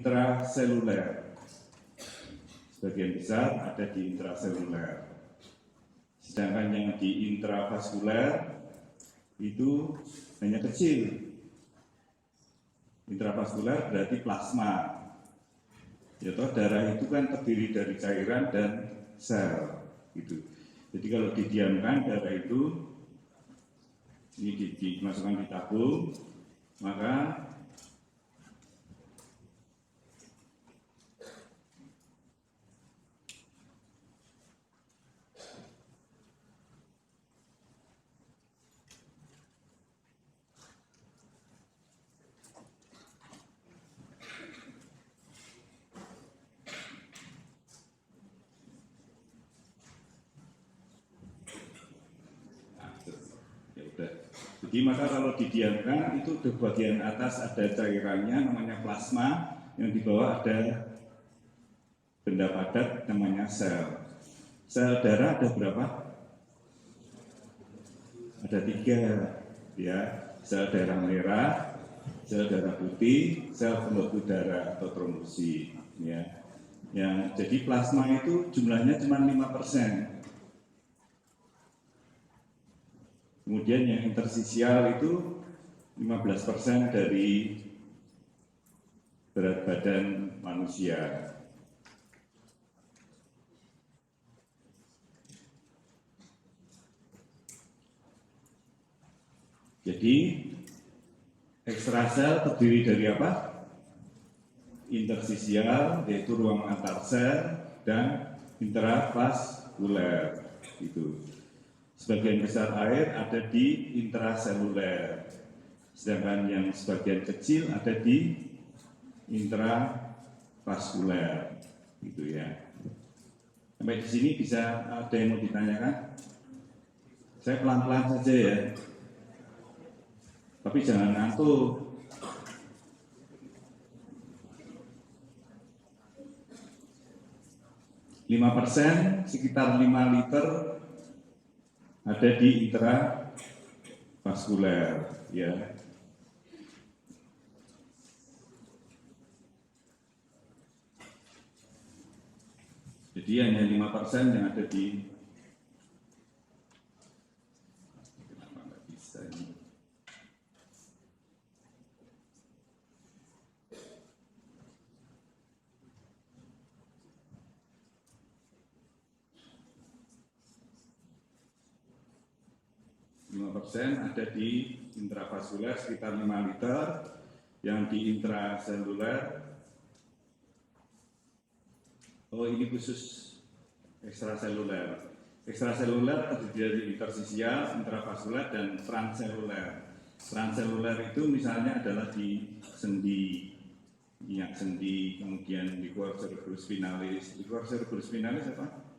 intraseluler. Sebagian besar ada di intraseluler. Sedangkan yang di intravaskuler itu hanya kecil. Intravaskuler berarti plasma. Ya toh, darah itu kan terdiri dari cairan dan sel gitu. Jadi kalau didiamkan darah itu ini dimasukkan di tabung, maka jadi maka kalau didiamkan itu di bagian atas ada cairannya namanya plasma, yang di bawah ada benda padat namanya sel. Sel darah ada berapa? Ada 3 ya, sel darah merah, sel darah putih, sel pembekuan darah atau trombosit ya. Yang jadi plasma itu jumlahnya cuma 5%. Kemudian yang interstisial itu 15% dari berat badan manusia. Jadi ekstrasel terdiri dari apa? Interstisial, yaitu ruang antar sel, dan intravaskuler. Itu. Sebagian besar air ada di intraseluler, sedangkan yang sebagian kecil ada di intravaskuler. Gitu ya. Sampai di sini bisa ada yang mau ditanyakan? Saya pelan-pelan saja ya. Tapi jangan ngantuk. %, sekitar 5 liter ada di intravaskuler, ya. Jadi hanya 5% yang ada di. Kenapa nggak bisa ini? % ada di intravaskuler sekitar 5 liter, yang di intraseluler, oh ini khusus ekstraseluler. Ekstraseluler terdiri dari interstisial, intravaskuler, dan transseluler. Transseluler itu misalnya adalah di sendi, minyak sendi, kemudian liquor cerebrospinalis. Liquor cerebrospinalis apa?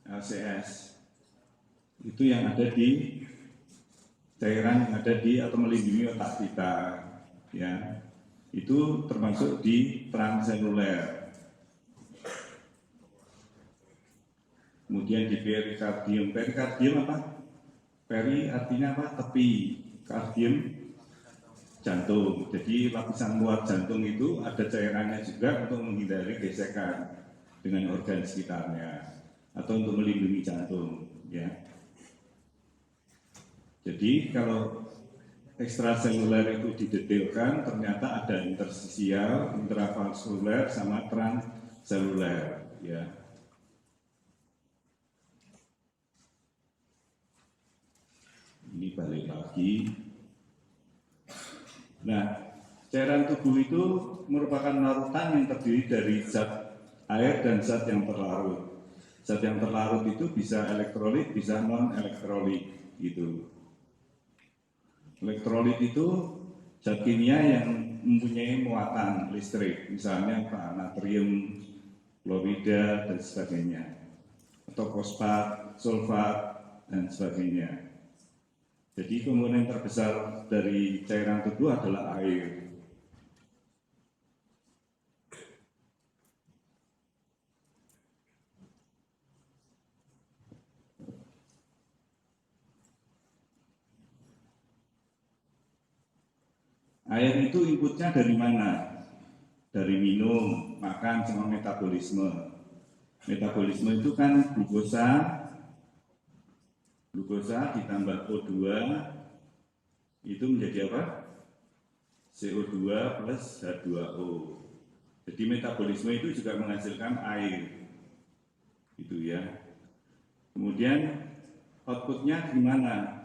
LCS. Itu yang ada di cairan yang ada di atau melindungi otak kita, ya. Itu termasuk di transseluler. Kemudian di perikardium. Perikardium apa? Peri artinya apa? Tepi. Kardium jantung. Jadi lapisan luar jantung itu ada cairannya juga untuk menghindari gesekan dengan organ sekitarnya atau untuk melindungi jantung, ya. Jadi kalau ekstraseluler itu didetailkan, ternyata ada interstisial, intravaskuler, sama transseluler, ya. Ini balik lagi. Nah, cairan tubuh itu merupakan larutan yang terdiri dari zat air dan zat yang terlarut. Zat yang terlarut itu bisa elektrolit, bisa non-elektrolit, gitu. Elektrolit itu zat kimia yang mempunyai muatan listrik, misalnya natrium, klorida, dan sebagainya, atau fosfat, sulfat, dan sebagainya. Jadi komponen terbesar dari cairan tubuh adalah air. Air itu inputnya dari mana? Dari minum, makan, sama metabolisme. Metabolisme itu kan glukosa ditambah O2 itu menjadi apa? CO2 plus H2O. Jadi metabolisme itu juga menghasilkan air. Gitu ya. Kemudian outputnya gimana?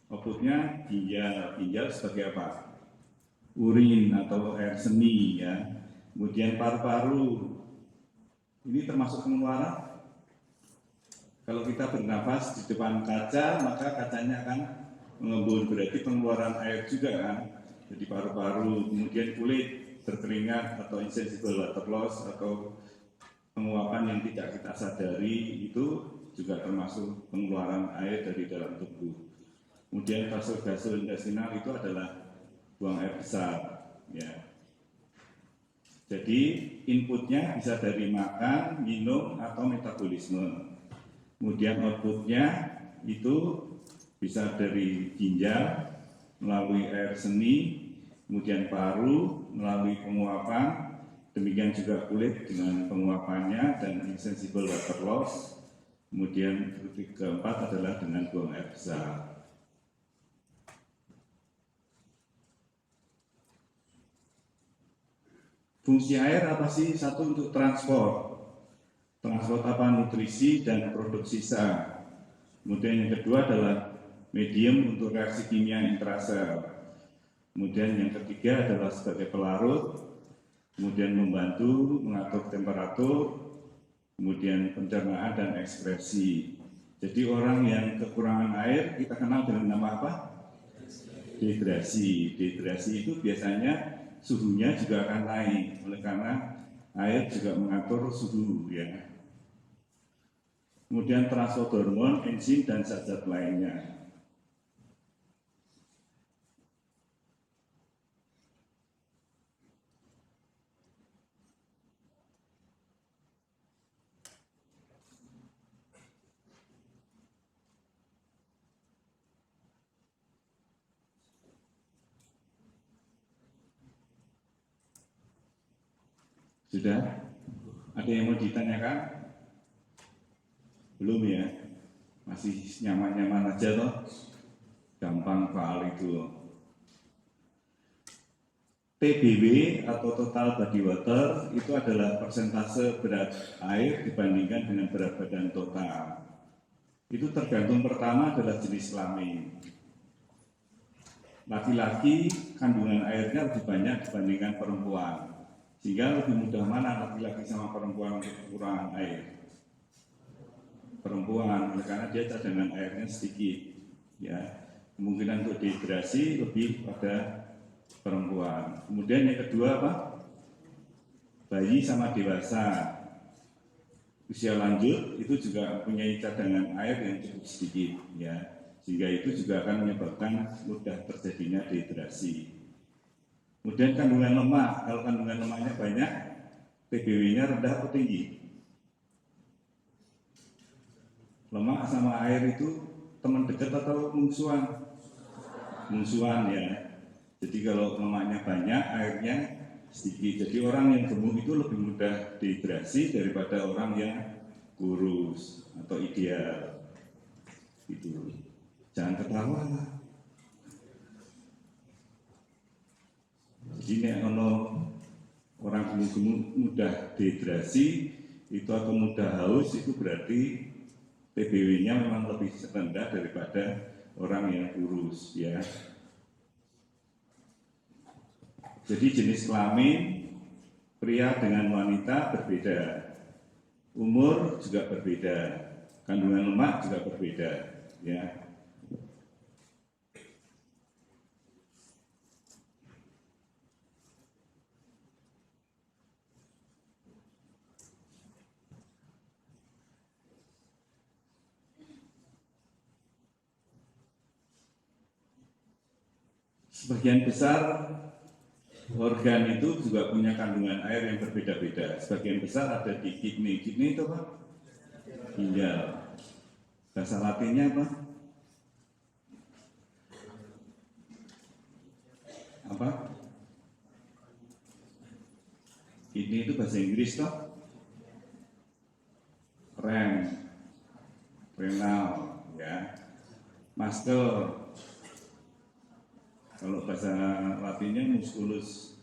Outputnya ginjal sebagai apa? Urin atau air seni ya. Kemudian paru-paru. Ini termasuk pengeluaran. Kalau kita bernafas di depan kaca, maka kacanya akan mengembun, berarti pengeluaran air juga kan. Jadi paru-paru, kemudian kulit berkeringat atau insensible water loss atau penguapan yang tidak kita sadari itu juga termasuk pengeluaran air dari dalam tubuh. Kemudian fase gastrointestinal itu adalah buang air besar. Ya. Jadi inputnya bisa dari makan, minum, atau metabolisme. Kemudian outputnya itu bisa dari ginjal melalui air seni, kemudian paru melalui penguapan, demikian juga kulit dengan penguapannya dan insensible water loss. Kemudian keempat adalah dengan buang air besar. Fungsi air apa sih? Satu untuk transport apa? Nutrisi dan produk sisa. Kemudian yang kedua adalah medium untuk reaksi kimia intrasel. Kemudian yang ketiga adalah sebagai pelarut, kemudian membantu mengatur temperatur, kemudian pencernaan dan ekspresi. Jadi orang yang kekurangan air kita kenal dengan nama apa? Dehidrasi. Dehidrasi itu biasanya suhunya juga akan naik, oleh karena air juga mengatur suhu ya. Kemudian transport hormon, enzim dan zat-zat lainnya. Sudah? Ada yang mau ditanyakan? Belum ya? Masih nyaman-nyaman aja toh? Gampang soal itu. TBW atau total body water itu adalah persentase berat air dibandingkan dengan berat badan total. Itu tergantung pertama adalah jenis kelamin. Laki-laki kandungan airnya lebih banyak dibandingkan perempuan. Sehingga lebih mudah mana laki-laki sama perempuan untuk kekurangan air? Perempuan, karena dia cadangan airnya sedikit. Ya, kemungkinan untuk dehidrasi lebih pada perempuan. Kemudian yang kedua apa? Bayi sama dewasa. Usia lanjut itu juga mempunyai cadangan air yang cukup sedikit. Ya, sehingga itu juga akan menyebabkan mudah terjadinya dehidrasi. Kemudian kandungan lemak, kalau kandungan lemaknya banyak, TBW-nya rendah atau tinggi? Lemak sama air itu teman dekat atau musuhan? Musuhan ya. Jadi kalau lemaknya banyak, airnya sedikit. Jadi orang yang gemuk itu lebih mudah dehidrasi daripada orang yang kurus atau ideal. Itu. Jangan ketawa. Jadi orang gemuk mudah dehidrasi itu atau mudah haus itu berarti TBW-nya memang lebih rendah daripada orang yang kurus ya. Jadi jenis kelamin pria dengan wanita berbeda, umur juga berbeda, kandungan lemak juga berbeda ya. Sebagian besar organ itu juga punya kandungan air yang berbeda-beda. Sebagian besar ada di kidney. Kidney itu apa? Ginjal. Bahasa latinnya apa? Apa? Ini itu bahasa Inggris toh. Renal, ya. Muscle, kalau bahasa Latinnya musculus.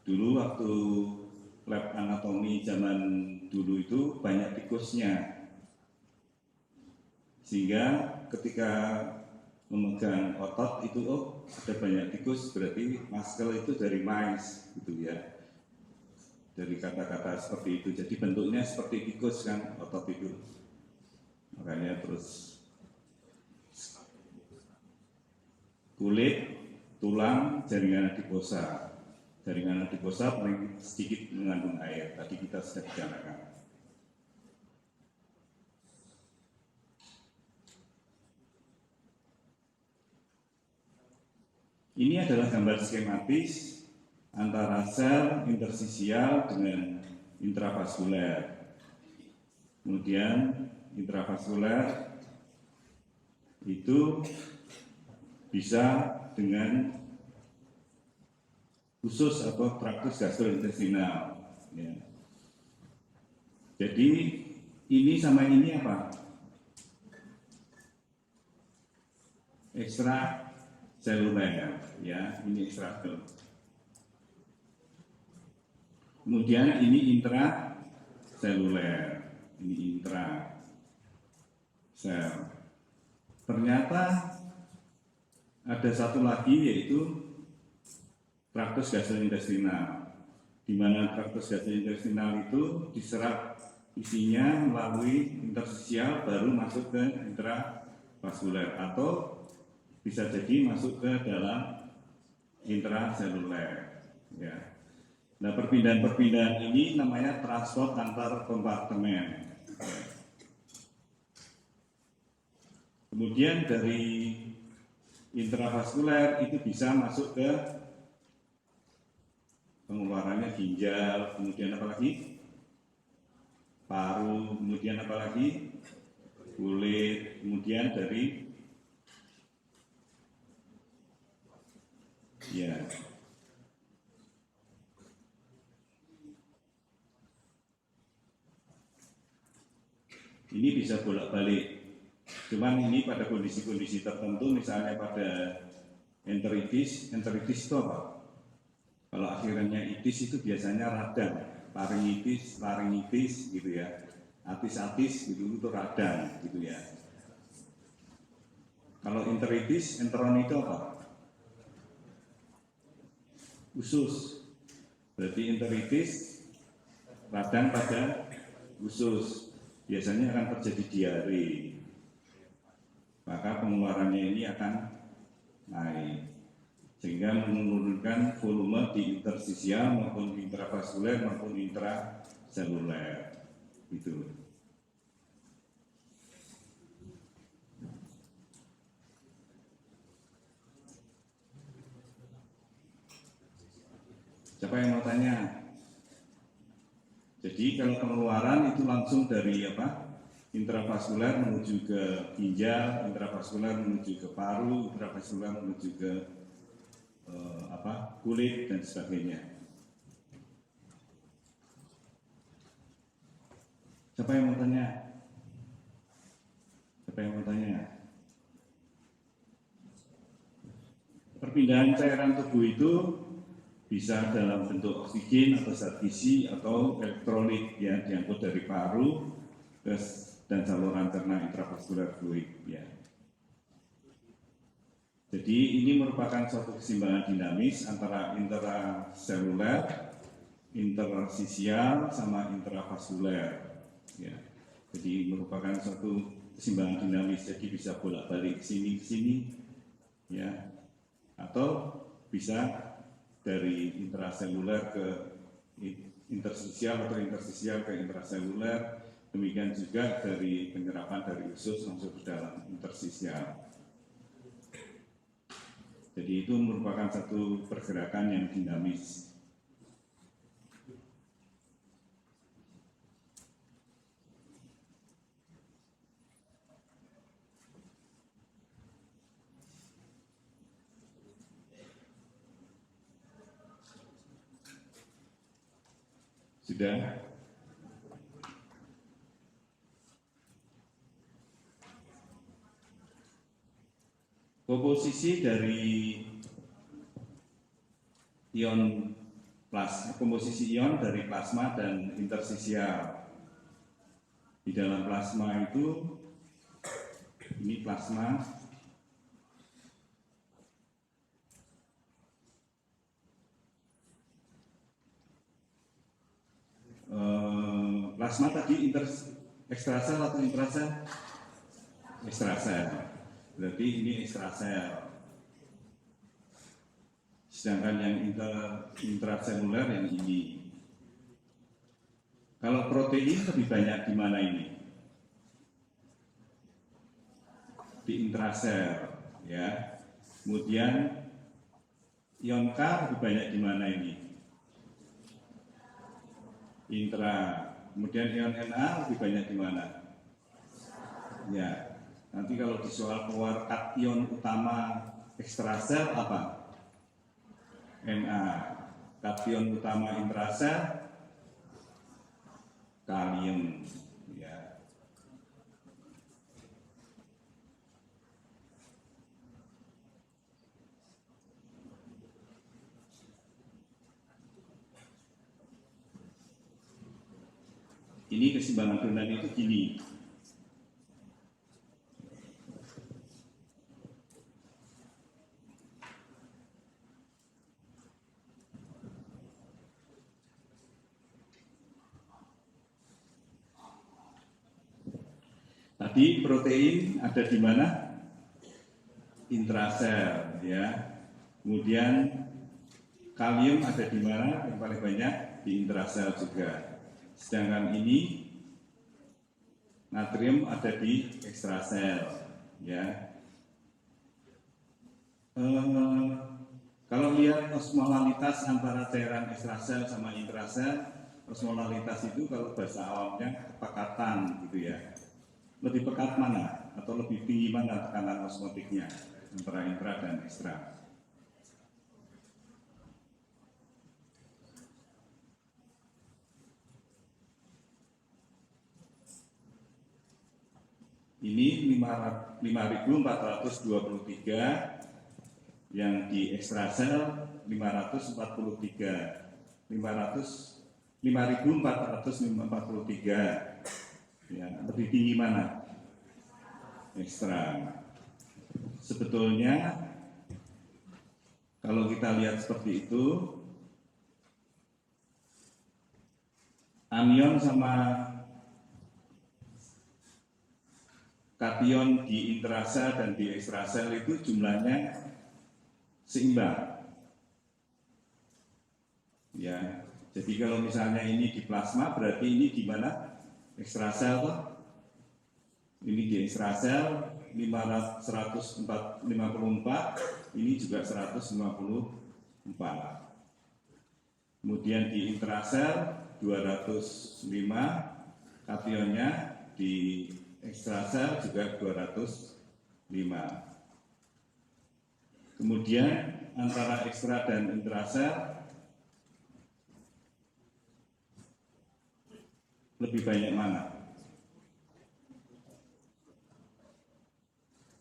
Dulu waktu lab anatomi zaman dulu itu banyak tikusnya, sehingga ketika memegang otot itu ada banyak tikus, berarti muscle itu dari mice gitu ya, dari kata-kata seperti itu. Jadi bentuknya seperti tikus kan otot itu, makanya terus kulit, tulang, jaringan adiposa. Jaringan adiposa paling sedikit mengandung air, tadi kita sudah bicarakan. Ini adalah gambar skematis antara sel intersisial dengan intravaskuler. Kemudian intravaskuler itu bisa dengan usus atau traktus gastrointestinal. Ya. Jadi ini sama ini apa? Ekstra seluler, ya, ini ekstrakel. Kemudian ini intraseluler, ini intra sel. Ternyata ada satu lagi yaitu traktus gastrointestinal, di mana traktus gastrointestinal itu diserap isinya melalui intersisial baru masuk ke intravaskuler atau bisa jadi masuk ke dalam intraseluler. Ya. Nah, perpindahan-perpindahan ini namanya transport antar kompartemen. Kemudian dari intravaskuler itu bisa masuk ke pengeluarannya ginjal, kemudian apa lagi? Paru, kemudian apa lagi? Kulit, kemudian dari ya. Ini bisa bolak-balik. Cuman ini pada kondisi-kondisi tertentu, misalnya pada enteritis itu apa? Kalau akhirnya itis itu biasanya radang, laringitis gitu ya, atis gitu itu radang gitu ya. Kalau enteritis, enteron itu apa? Usus. Berarti enteritis radang pada usus. Biasanya akan terjadi diare. Maka pengeluarannya ini akan naik, sehingga menurunkan volume di intersisial maupun intravaskuler maupun intraseluler. Itu. Siapa yang mau tanya? Jadi kalau pengeluaran itu langsung dari apa? Intravaskuler menuju ke ginjal, intravaskuler menuju ke paru, intravaskuler menuju ke kulit dan sebagainya. Siapa yang mau tanya? Siapa yang mau tanya? Perpindahan cairan tubuh itu bisa dalam bentuk oksigen atau zat gizi atau elektrolit yang diangkut dari paru dan saluran cerna intravaskuler fluid. Ya. Jadi ini merupakan suatu keseimbangan dinamis antara intraseluler, intersisial, sama intravaskuler. Ya. Jadi merupakan suatu keseimbangan dinamis, jadi bisa bolak-balik ke sini, ya, atau bisa dari intraseluler ke intersisial atau intersisial ke intraseluler. Demikian juga dari penyerapan dari usus langsung ke dalam intersisial. Jadi itu merupakan satu pergerakan yang dinamis. Sudah? Komposisi dari ion komposisi ion dari plasma dan interstisial. Di dalam plasma itu, ini plasma, plasma tadi ekstrasel atau intrasel? Ekstrasel. Berarti ini ekstrasel. Sedangkan yang intraseluler yang ini. Kalau protein lebih banyak di mana ini? Di intrasel, ya. Kemudian ion K lebih banyak di mana ini? Intra. Kemudian ion Na lebih banyak di mana? Ya. Nanti kalau di soal keluar kation utama ekstrasel apa? Na. Kation utama intrasel kalium, ya. Ini keseimbangan donan itu gini. Tadi protein ada di mana? Intrasel, ya. Kemudian kalium ada di mana? Yang paling banyak di intrasel juga. Sedangkan ini natrium ada di ekstrasel, ya. Kalau lihat osmolalitas antara cairan ekstrasel sama intrasel, osmolalitas itu kalau bahasa awamnya kepekatan gitu ya. Lebih pekat mana atau lebih tinggi mana tekanan osmotiknya antara intra dan ekstra? Ini 5.423, yang di ekstrasel 543, 5.443. Ya, lebih tinggi mana? Ekstra. Sebetulnya kalau kita lihat seperti itu, anion sama kation di intrasel dan di ekstrasel itu jumlahnya seimbang. Ya, jadi kalau misalnya ini di plasma, berarti ini di mana? Ekstrasel tuh, ini di ekstrasel 154, ini juga 154. Kemudian di intrasel 205, kationnya di ekstrasel juga 205. Kemudian antara ekstra dan intrasel lebih banyak mana?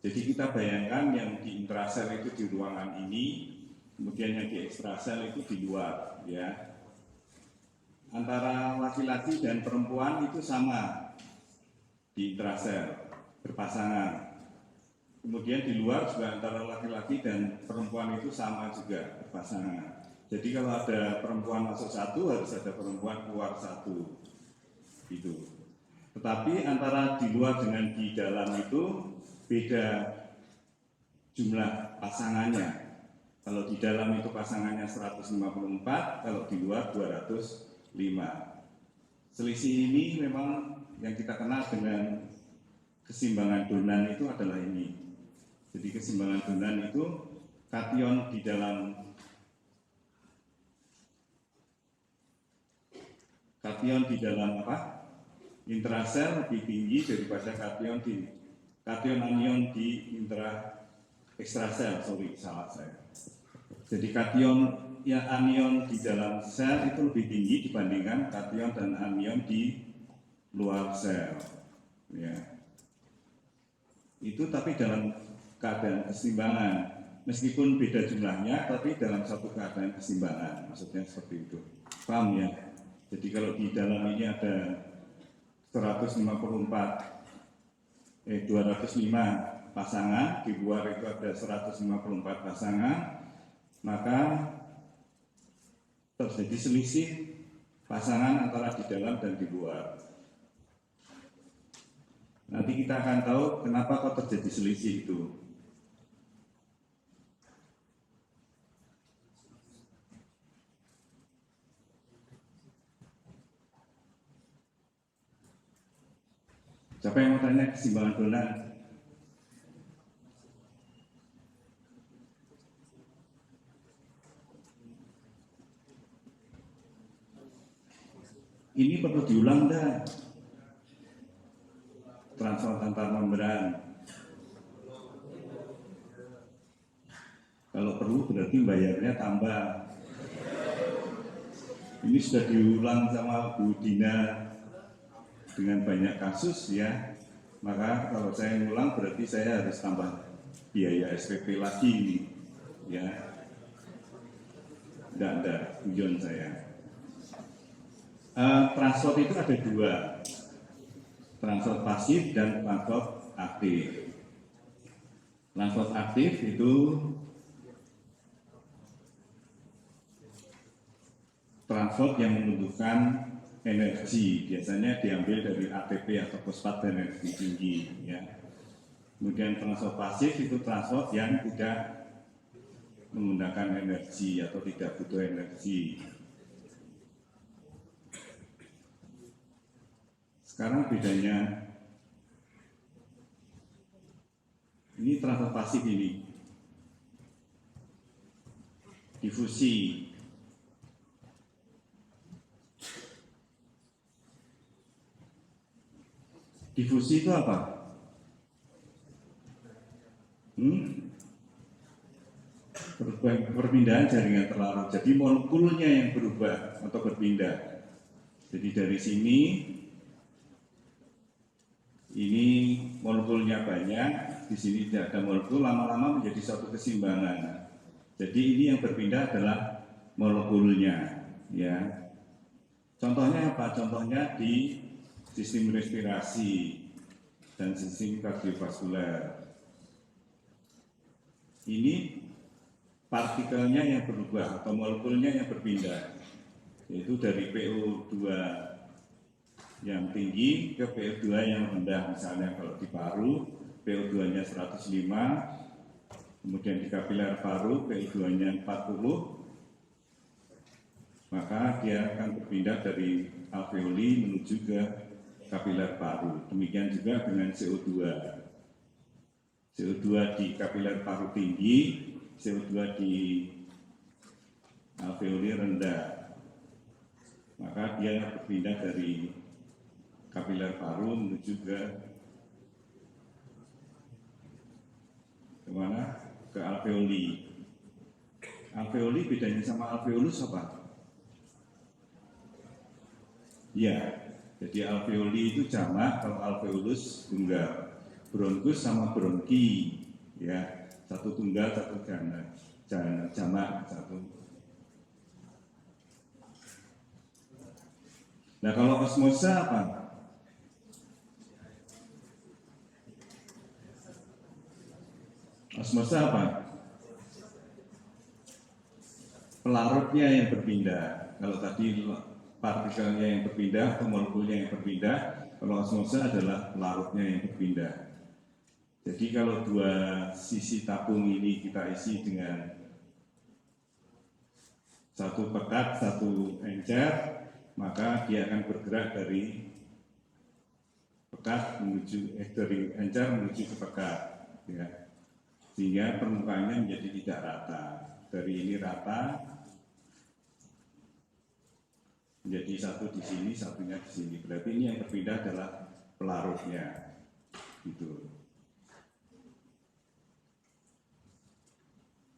Jadi kita bayangkan yang di intrasel itu di ruangan ini, kemudian yang di ekstrasel itu di luar, ya. Antara laki-laki dan perempuan itu sama di intrasel, berpasangan. Kemudian di luar juga antara laki-laki dan perempuan itu sama juga, berpasangan. Jadi kalau ada perempuan masuk satu, harus ada perempuan keluar satu. Gitu. Tetapi antara di luar dengan di dalam itu beda jumlah pasangannya. Kalau di dalam itu pasangannya 154, kalau di luar 205. Selisih ini memang yang kita kenal dengan keseimbangan donan itu adalah ini. Jadi keseimbangan donan itu kation di dalam apa? Intrasel lebih tinggi daripada kation anion di ekstrasel, salah saya. Jadi kation ya anion di dalam sel itu lebih tinggi dibandingkan kation dan anion di luar sel. Ya. Itu tapi dalam keadaan keseimbangan, meskipun beda jumlahnya, tapi dalam satu keadaan keseimbangan, maksudnya seperti itu. Paham ya? Jadi kalau di dalam ini ada 205 pasangan, di luar itu ada 154 pasangan, maka terjadi selisih pasangan antara di dalam dan di luar. Nanti kita akan tahu kenapa kok terjadi selisih itu. Siapa yang mau tanya keseimbangan dolan? Ini perlu diulang dah. Transfer antar membran. Kalau perlu berarti bayarnya tambah. Ini sudah diulang sama Bu Dina dengan banyak kasus ya. Maka kalau saya ngulang berarti saya harus tambah biaya SPP lagi ini. Ya. Tidak ada tujuan saya. Transport itu ada dua, transport pasif dan transport aktif. Transport aktif itu transport yang membutuhkan energi, biasanya diambil dari ATP atau fosfat berenergi tinggi. Ya. Kemudian transport pasif itu transport yang tidak menggunakan energi atau tidak butuh energi. Sekarang bedanya, ini transfer pasif ini, difusi. Difusi itu apa? Perpindahan jaringan terlarut. Jadi molekulnya yang berubah atau berpindah. Jadi dari sini, ini molekulnya banyak, di sini tidak ada molekul, lama-lama menjadi suatu keseimbangan. Jadi ini yang berpindah adalah molekulnya, ya. Contohnya apa? Contohnya di sistem respirasi dan sistem kardiovaskuler. Ini partikelnya yang berubah atau molekulnya yang berpindah, yaitu dari PO2 yang tinggi ke PO2 yang rendah. Misalnya kalau di paru PO2-nya 105, kemudian di kapiler paru PO2-nya 40, maka dia akan berpindah dari alveoli menuju ke kapiler paru. Demikian juga dengan CO2. CO2 di kapiler paru tinggi, CO2 di alveoli rendah. Maka dia berpindah dari kapiler paru menuju ke mana? Ke alveoli. Alveoli bedanya sama alveolus apa? Ya, jadi alveoli itu jamak, kalau alveolus tunggal. Bronkus sama bronki, ya, satu tunggal, satu jamak, satu. Nah, kalau osmosa apa? Osmosa apa? Pelarutnya yang berpindah. Kalau tadi partikelnya yang berpindah atau molekulnya yang berpindah, kalau osmosa adalah pelarutnya yang berpindah. Jadi kalau dua sisi tabung ini kita isi dengan satu pekat, satu encer, maka dia akan bergerak dari pekat menuju dari encer menuju ke pekat, ya. Sehingga permukaannya menjadi tidak rata. Dari ini rata menjadi satu di sini, satunya di sini. Berarti ini yang berpindah adalah pelarutnya, gitu.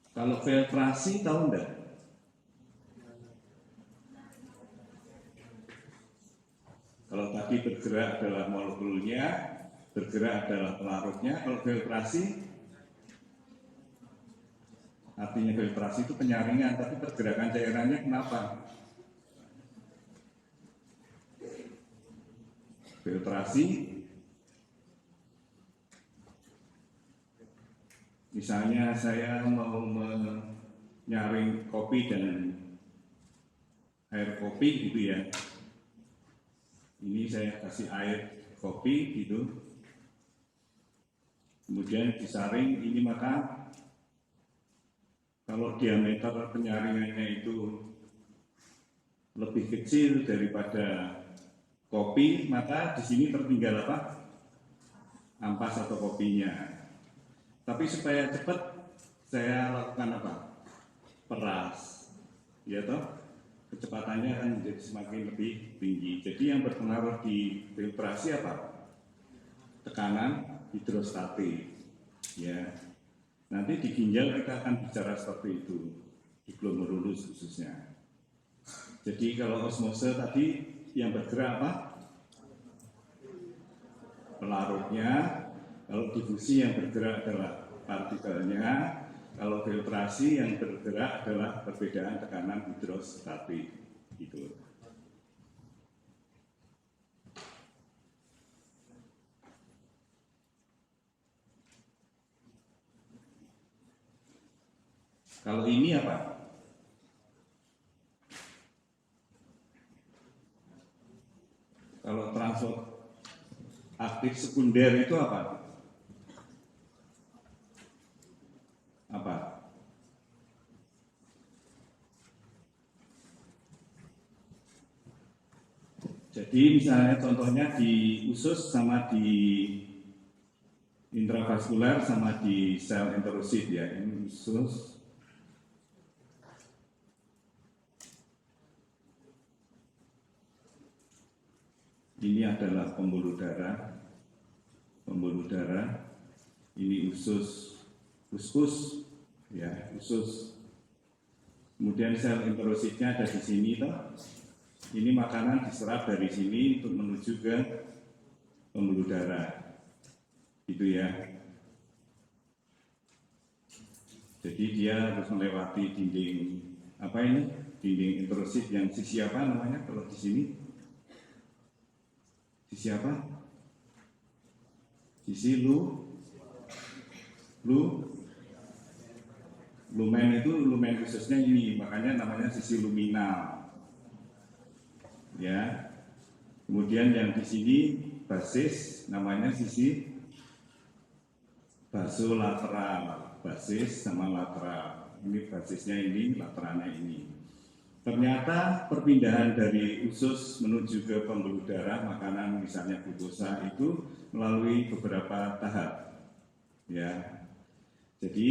Kalau filtrasi tahu enggak? Kalau tadi bergerak adalah molekulnya, bergerak adalah pelarutnya. Kalau filtrasi, artinya filtrasi itu penyaringan, tapi pergerakan cairannya kenapa? Filtrasi, misalnya saya mau menyaring kopi dan air kopi gitu ya. Ini saya kasih air kopi gitu, kemudian disaring ini, maka kalau diameter penyaringannya itu lebih kecil daripada kopi, maka di sini tertinggal apa? Ampas atau kopinya. Tapi supaya cepat saya lakukan apa? Peras, ya toh? Kecepatannya akan menjadi semakin lebih tinggi. Jadi yang berpengaruh di filtrasi apa? Tekanan hidrostatik. Ya. Nanti di ginjal kita akan bicara seperti itu, di glomerulus khususnya. Jadi kalau osmose tadi yang bergerak apa? Pelarutnya. Kalau difusi yang bergerak adalah partikelnya. Kalau filtrasi yang bergerak adalah perbedaan tekanan hidrostatik, gitu. Kalau ini apa? Kalau transfer aktif sekunder itu apa? Apa? Jadi misalnya contohnya di usus sama di intravaskular sama di sel enterosit ya, ini usus. Ini adalah pembuluh darah, ini usus, uskus, ya usus. Kemudian sel enterositnya ada di sini toh. Ini makanan diserap dari sini untuk menuju ke pembuluh darah, gitu ya. Jadi dia harus melewati dinding apa ini? Dinding enterosit yang sisi apa namanya kalau di sini? Sisi apa? Sisi lumen itu, lumen khususnya ini, makanya namanya sisi luminal. Ya. Kemudian yang di sini basis namanya sisi basolateral, basis sama lateral. Ini basisnya ini, lateralnya ini. Ternyata perpindahan dari usus menuju ke pembuluh darah makanan misalnya glukosa itu melalui beberapa tahap. Ya. Jadi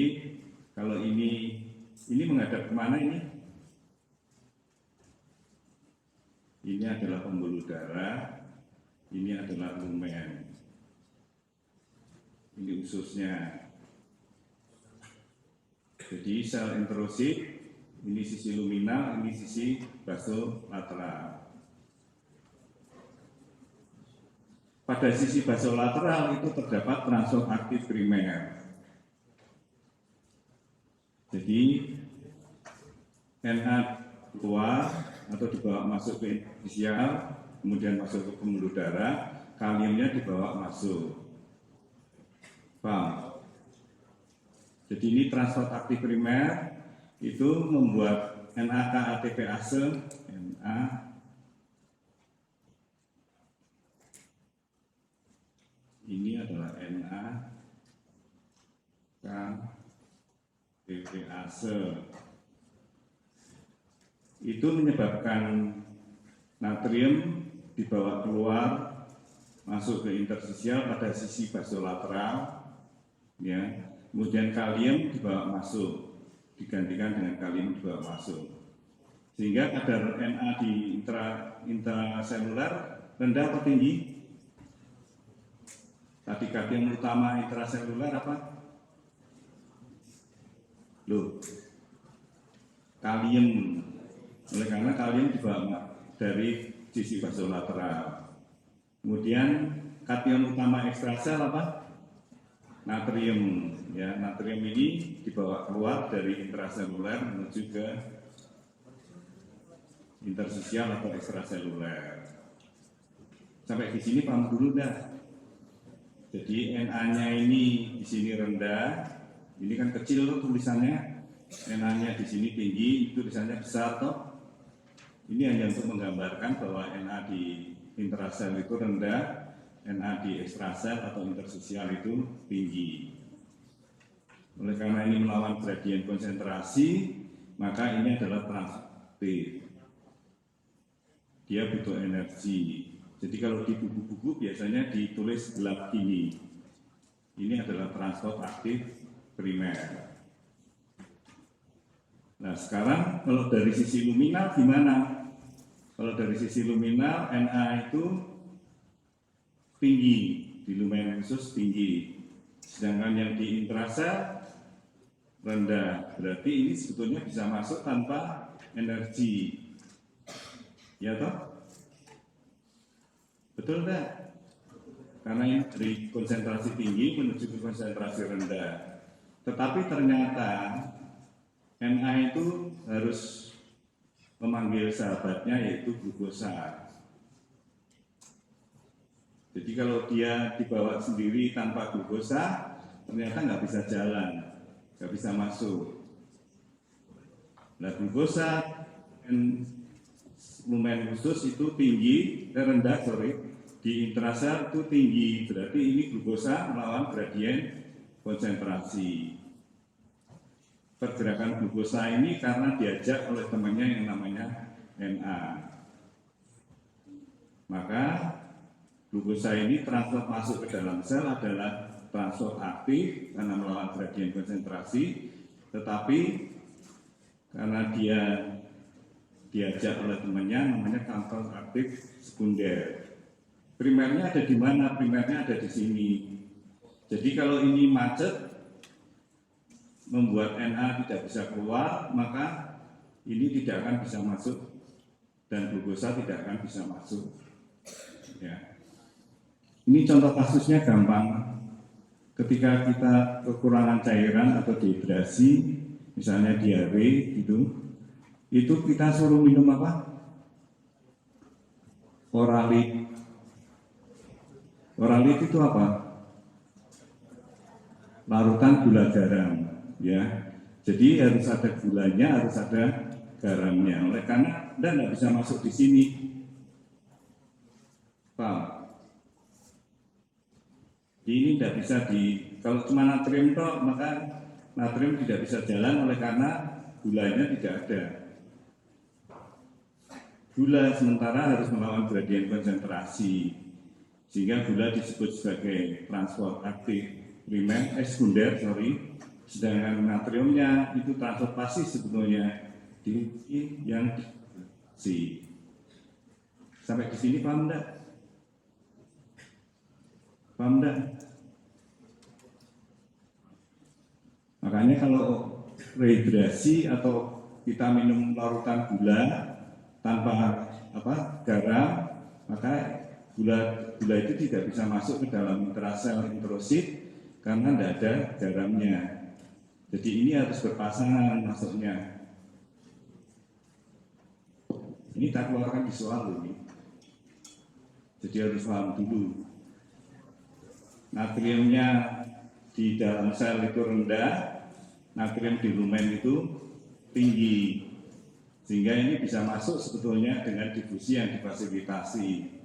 kalau ini menghadap kemana ini? Ini adalah pembuluh darah, ini adalah lumen, ini ususnya. Jadi sel enterosit, ini sisi luminal, ini sisi basolateral. Pada sisi basolateral itu terdapat transfer aktif primer. Jadi Na keluar atau dibawa masuk ke interstisial, kemudian masuk ke pembuluh darah, kaliumnya dibawa masuk. Paham? Jadi ini transfer aktif primer itu membuat NAK-ATPase, Na ini adalah NAK-ATPase. Itu menyebabkan natrium dibawa keluar masuk ke interstisial pada sisi basolateral, ya. Kemudian kalium dibawa masuk, digantikan dengan kalium dibawa masuk, sehingga kadar Na di intraseluler rendah atau tinggi. Tadi kata yang utama intraseluler apa? Loh, kalium. Oleh karena kalium dibawa dari sisi basolateral. Kemudian kation utama ekstrasel apa? Natrium. Ya, natrium ini dibawa keluar dari intraseluler menuju ke interstisial atau ekstraseluler. Sampai di sini paham dulu dah. Jadi Na-nya ini di sini rendah, ini kan kecil tuh tulisannya. Na-nya di sini tinggi, tulisannya besar toh. Ini hanya untuk menggambarkan bahwa Na di intrasel itu rendah, Na di ekstrasel atau interstisial itu tinggi. Oleh karena ini melawan gradien konsentrasi, maka ini adalah transaktif. Dia butuh energi. Jadi kalau di buku-buku biasanya ditulis gelap gini. Ini adalah transport aktif primer. Nah sekarang kalau dari sisi luminal gimana? Kalau dari sisi luminal Na itu tinggi, di lumen khusus tinggi. Sedangkan yang di intrasel rendah. Berarti ini sebetulnya bisa masuk tanpa energi. Ya toh? Betul enggak? Karena ini dari konsentrasi tinggi menuju ke konsentrasi rendah. Tetapi ternyata Na itu harus memanggil sahabatnya yaitu glukosa. Jadi kalau dia dibawa sendiri tanpa glukosa, ternyata nggak bisa jalan, nggak bisa masuk. Nah glukosa lumen khusus itu tinggi, rendah di intrasel itu tinggi, berarti ini glukosa melawan gradien konsentrasi. Pergerakan glukosa ini karena diajak oleh temannya yang namanya Na. Maka glukosa ini transfer masuk ke dalam sel adalah transfer aktif karena melawan gradien konsentrasi, tetapi karena dia diajak oleh temannya namanya transfer aktif sekunder. Primernya ada di mana? Primernya ada di sini. Jadi kalau ini macet membuat Na tidak bisa keluar, maka ini tidak akan bisa masuk dan glukosa tidak akan bisa masuk. Ya. Ini contoh kasusnya gampang. Ketika kita kekurangan cairan atau dehidrasi, misalnya diare gitu, itu kita suruh minum apa? Oralit. Oralit itu apa? Larutan gula garam, ya. Jadi harus ada gulanya, harus ada garamnya. Oleh karena Anda tidak bisa masuk di sini, paham? Ini tidak bisa kalau cuma natrium toh, maka natrium tidak bisa jalan oleh karena gulanya tidak ada. Gula sementara harus melawan gradien konsentrasi, sehingga gula disebut sebagai transport aktif primer, sekunder, sedangkan natriumnya itu transport pasif sebetulnya di yang si. Sampai di sini paham enggak? Paham enggak? Makanya kalau rehidrasi atau kita minum larutan gula tanpa garam, maka gula itu tidak bisa masuk ke dalam intrasel introsit karena tidak ada garamnya. Jadi ini harus berpasangan masuknya. Ini tak keluarkan di soal ini. Jadi harus paham dulu. Natriumnya di dalam sel itu rendah, natrium di lumen itu tinggi. Sehingga ini bisa masuk sebetulnya dengan difusi yang difasilitasi.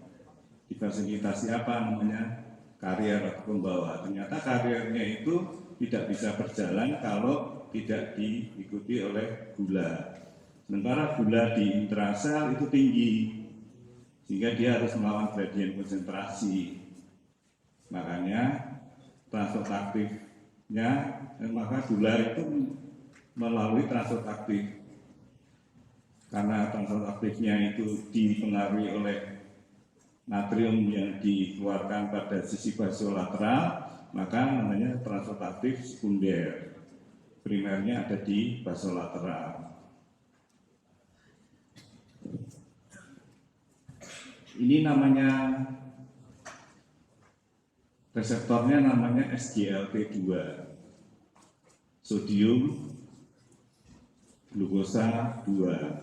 Difasilitasi apa namanya? Karier atau pembawa. Ternyata kariernya itu tidak bisa berjalan kalau tidak diikuti oleh gula. Sementara gula di intrasel itu tinggi, sehingga dia harus melawan gradien konsentrasi. Makanya transport aktifnya, maka gula itu melalui transport aktif. Karena transport aktifnya itu dipengaruhi oleh natrium yang dikeluarkan pada sisi basolateral, maka namanya transport aktif sekunder. Primernya ada di basolateral. Ini namanya reseptornya namanya SGLT2, sodium glukosa 2.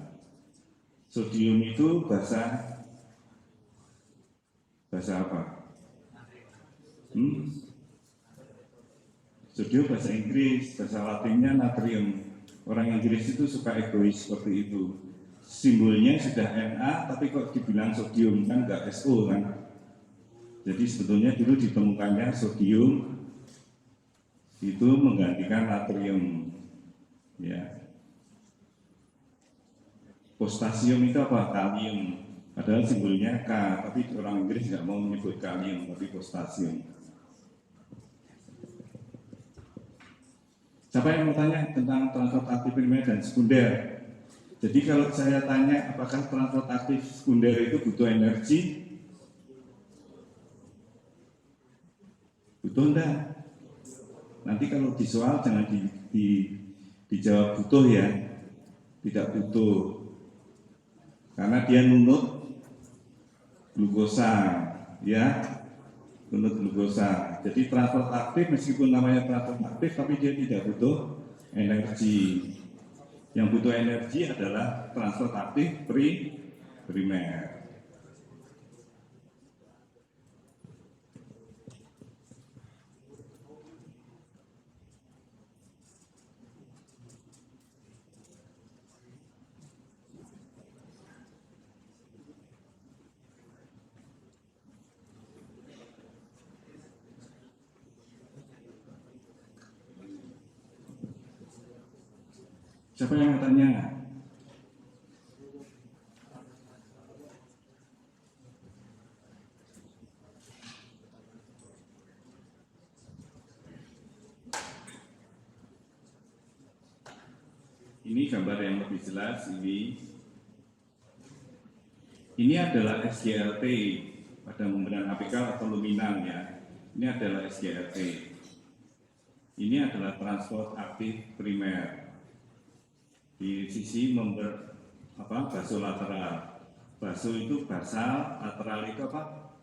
Sodium itu bahasa apa? Sodium bahasa Inggris, bahasa Latinnya natrium. Orang Inggris itu suka egois seperti itu. Simbolnya sudah Na, tapi kok dibilang sodium, kan nggak SO kan? Jadi sebetulnya dulu ditemukannya sodium itu menggantikan natrium, ya. Potasium itu apa? Kalium. Padahal simbolnya K, tapi orang Inggris nggak mau menyebut kalium, tapi potasium. Siapa yang mau tanya tentang transportasi primer dan sekunder? Jadi kalau saya tanya apakah transportasi sekunder itu butuh energi? Butuh enggak? Nanti kalau di soal jangan dijawab butuh ya. Tidak butuh. Karena dia nunut glukosa, ya, nunut glukosa. Jadi transport aktif meskipun namanya transport aktif, tapi dia tidak butuh energi. Yang butuh energi adalah transport aktif primer. Siapa yang mau tanya? Ini gambar yang lebih jelas. Ini adalah SGLT pada membran apikal atau luminal ya. Ini adalah SGLT. Ini adalah transport aktif primer. Di sisi basolateral. Baso itu basal, lateral itu apa?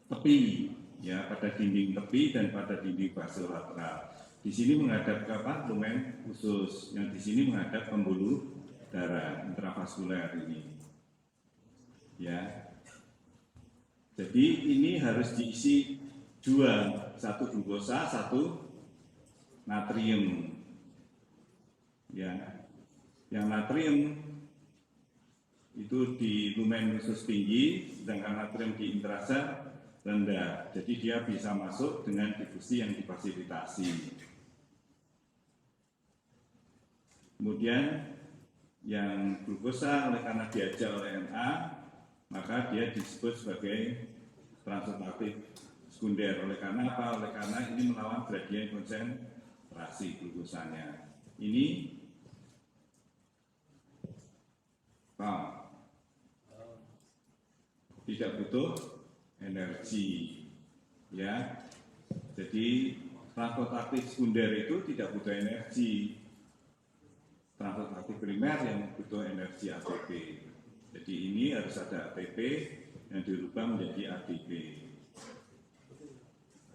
Tepi, ya, pada dinding tepi dan pada dinding basolateral. Di sini menghadap ke apa? Lumen usus. Yang di sini menghadap pembuluh darah intravaskuler ini. Ya. Jadi ini harus diisi dua, satu glukosa, satu natrium. Ya. Yang natrium itu di lumen usus tinggi, sedangkan natrium di intrasel rendah. Jadi dia bisa masuk dengan difusi yang difasilitasi. Kemudian yang glukosa oleh karena diajar oleh Na, maka dia disebut sebagai transport aktif sekunder. Oleh karena apa? Oleh karena ini melawan gradien konsentrasi glukosanya. Ini tidak butuh energi, ya. Jadi transport aktif sekunder itu tidak butuh energi. Transport aktif primer yang butuh energi ATP. Jadi ini harus ada ATP yang dirubah menjadi ADP.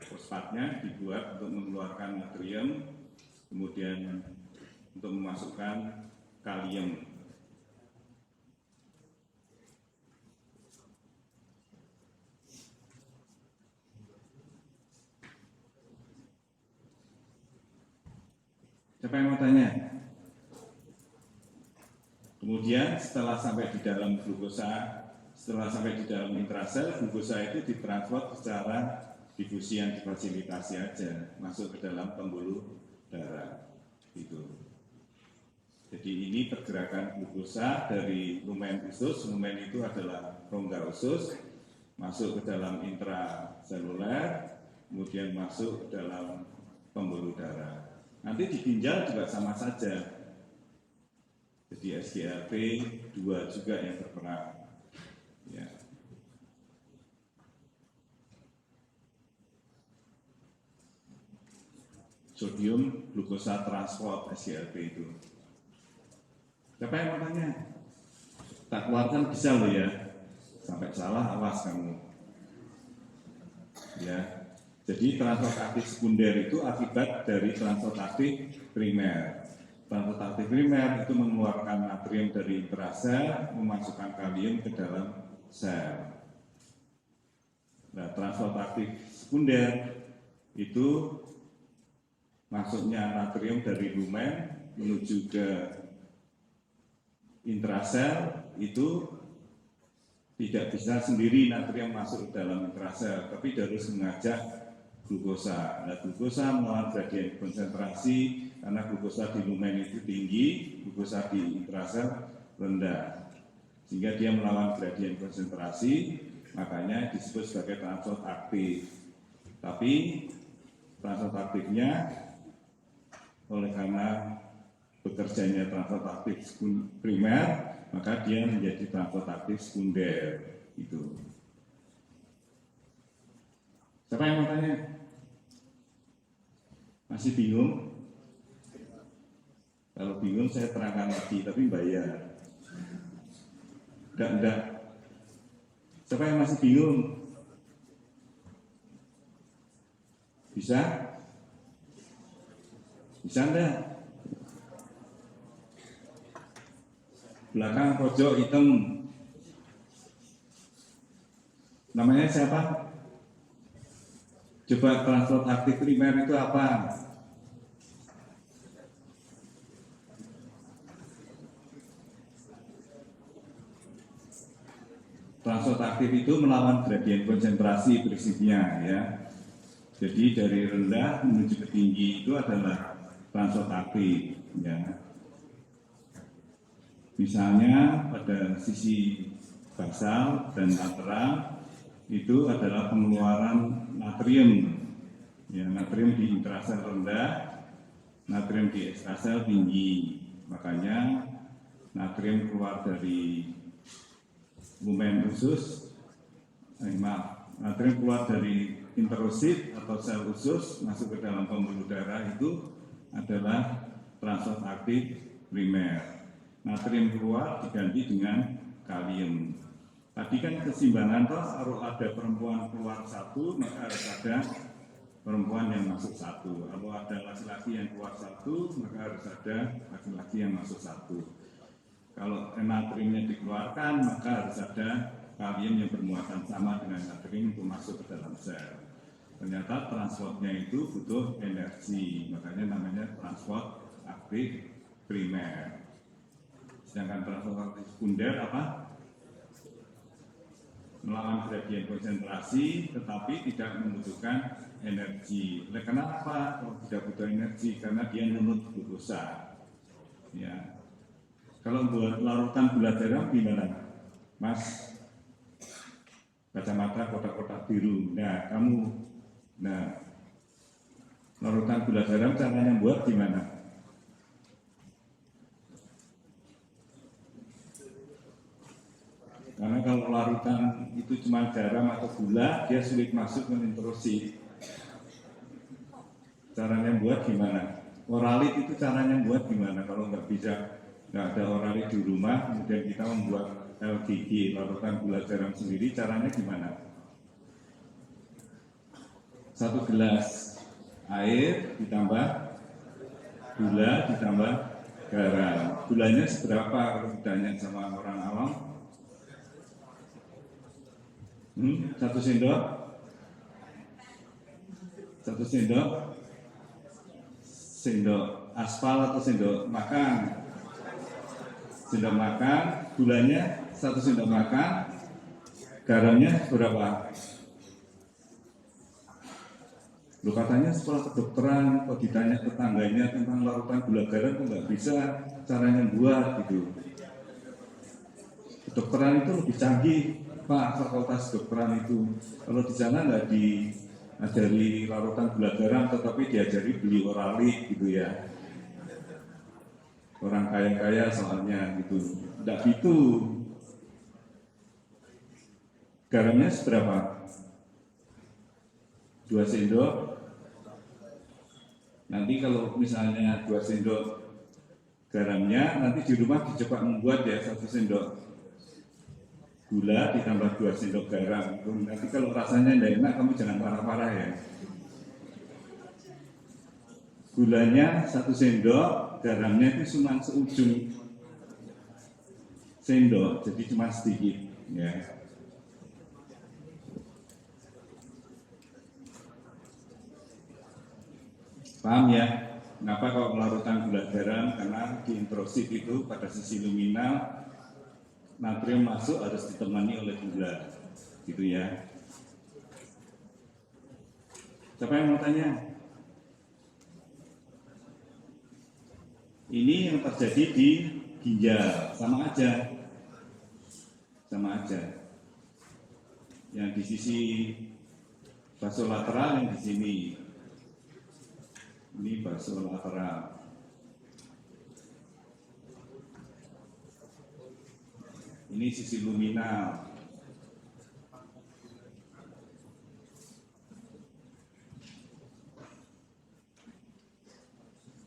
Fosfatnya dibuat untuk mengeluarkan natrium, kemudian untuk memasukkan kalium. Siapa yang mau tanya? Kemudian setelah sampai di dalam glukosa, setelah sampai di dalam intrasel, glukosa itu ditransfer secara difusi yang difasilitasi aja, masuk ke dalam pembuluh darah. Gitu. Jadi ini pergerakan glukosa dari lumen usus, lumen itu adalah rongga usus, masuk ke dalam intraseluler, kemudian masuk ke dalam pembuluh darah. Nanti di ginjal juga sama saja. Jadi SGLT2 juga yang berperan. Ya. Sodium glukosa transport SGLT itu. Siapa yang mau tanya? Tak keluarkan bisa loh ya. Sampai salah awas kamu. Ya. Jadi transport aktif sekunder itu akibat dari transport aktif primer. Transport aktif primer itu mengeluarkan natrium dari intrasel, memasukkan kalium ke dalam sel. Nah, transport aktif sekunder itu masuknya natrium dari lumen menuju ke intrasel, itu tidak bisa sendiri natrium masuk ke dalam intrasel, tapi harus mengajak glukosa. Nah, glukosa melawan gradien konsentrasi karena glukosa di lumen itu tinggi, glukosa di intrasel rendah, sehingga dia melawan gradien konsentrasi, makanya disebut sebagai transport aktif. Tapi transport aktifnya oleh karena bekerjanya transport aktif primer, maka dia menjadi transport aktif sekunder. Itu. Siapa yang mau tanya? Masih bingung? Kalau bingung saya terangkan lagi, tapi bayar. Enggak. Siapa yang masih bingung? Bisa? Bisa enggak? Belakang pojok hitam. Namanya siapa? Coba transport aktif primer itu apa? Transport aktif itu melawan gradien konsentrasi prinsipnya, ya. Jadi dari rendah menuju ke tinggi itu adalah transport aktif, ya. Misalnya pada sisi basal dan lateral itu adalah pengeluaran natrium, ya, natrium di intrasel rendah, natrium di ekstrasel tinggi. Makanya natrium keluar dari lumen usus, natrium keluar dari interosit atau sel usus masuk ke dalam pembuluh darah itu adalah transport aktif primer. Natrium keluar diganti dengan kalium. Tadi kan keseimbangan toh, kalau ada perempuan keluar satu, maka harus ada perempuan yang masuk satu. Kalau ada laki-laki yang keluar satu, maka harus ada laki-laki yang masuk satu. Kalau natriumnya dikeluarkan, maka harus ada kalium yang bermuatan sama dengan natrium untuk masuk ke dalam sel. Ternyata transportnya itu butuh energi, makanya namanya transport aktif primer. Sedangkan transport aktif sekunder apa? Melawan gradien konsentrasi, tetapi tidak membutuhkan energi. Oleh karena apa? Kalau tidak butuh energi, karena dia nunut glukosa. Ya. Kalau buat larutan gula garam gimana, Mas? Kacamata kotak-kotak biru. Nah, larutan gula garam caranya buat gimana? Karena kalau larutan itu cuma garam atau gula, dia sulit masuk ke introsi. Caranya buat gimana? Oralit itu caranya buat gimana? Kalau nggak ada oralit di rumah, kemudian kita membuat LGG, larutan gula garam sendiri, caranya gimana? 1 gelas air ditambah gula ditambah garam. Gulanya seberapa kalau ditanya sama orang awam? 1 sendok? 1 sendok? Sendok aspal atau sendok makan? Sendok makan, gulanya 1 sendok makan, garamnya berapa? Loh, katanya sekolah kedokteran, kalau ditanya tetangganya tentang larutan gula garam, kok nggak bisa caranya buat gitu. Kedokteran itu lebih canggih, Pak, fakultas kedokteran itu. Kalau di sana nggak diajari larutan gula garam, tetapi diajari beli oralit gitu ya. Orang kaya-kaya soalnya gitu. Nggak gitu. Garamnya seberapa? 2 sendok. Nanti kalau misalnya 2 sendok garamnya, nanti di rumah dicoba membuat ya 1 sendok gula ditambah 2 sendok garam. Nanti kalau rasanya tidak enak, kamu jangan marah-marah ya. Gulanya 1 sendok, garamnya itu cuma seujung sendok, jadi cuma sedikit ya. Paham ya? Kenapa kalau larutan gula garam? Karena di introsif itu pada sisi luminal natrium masuk harus ditemani oleh gula, gitu ya. Siapa yang mau tanya? Ini yang terjadi di ginjal, sama aja. Yang di sisi basolateral yang di sini. Ini basolateral. Ini sisi luminal.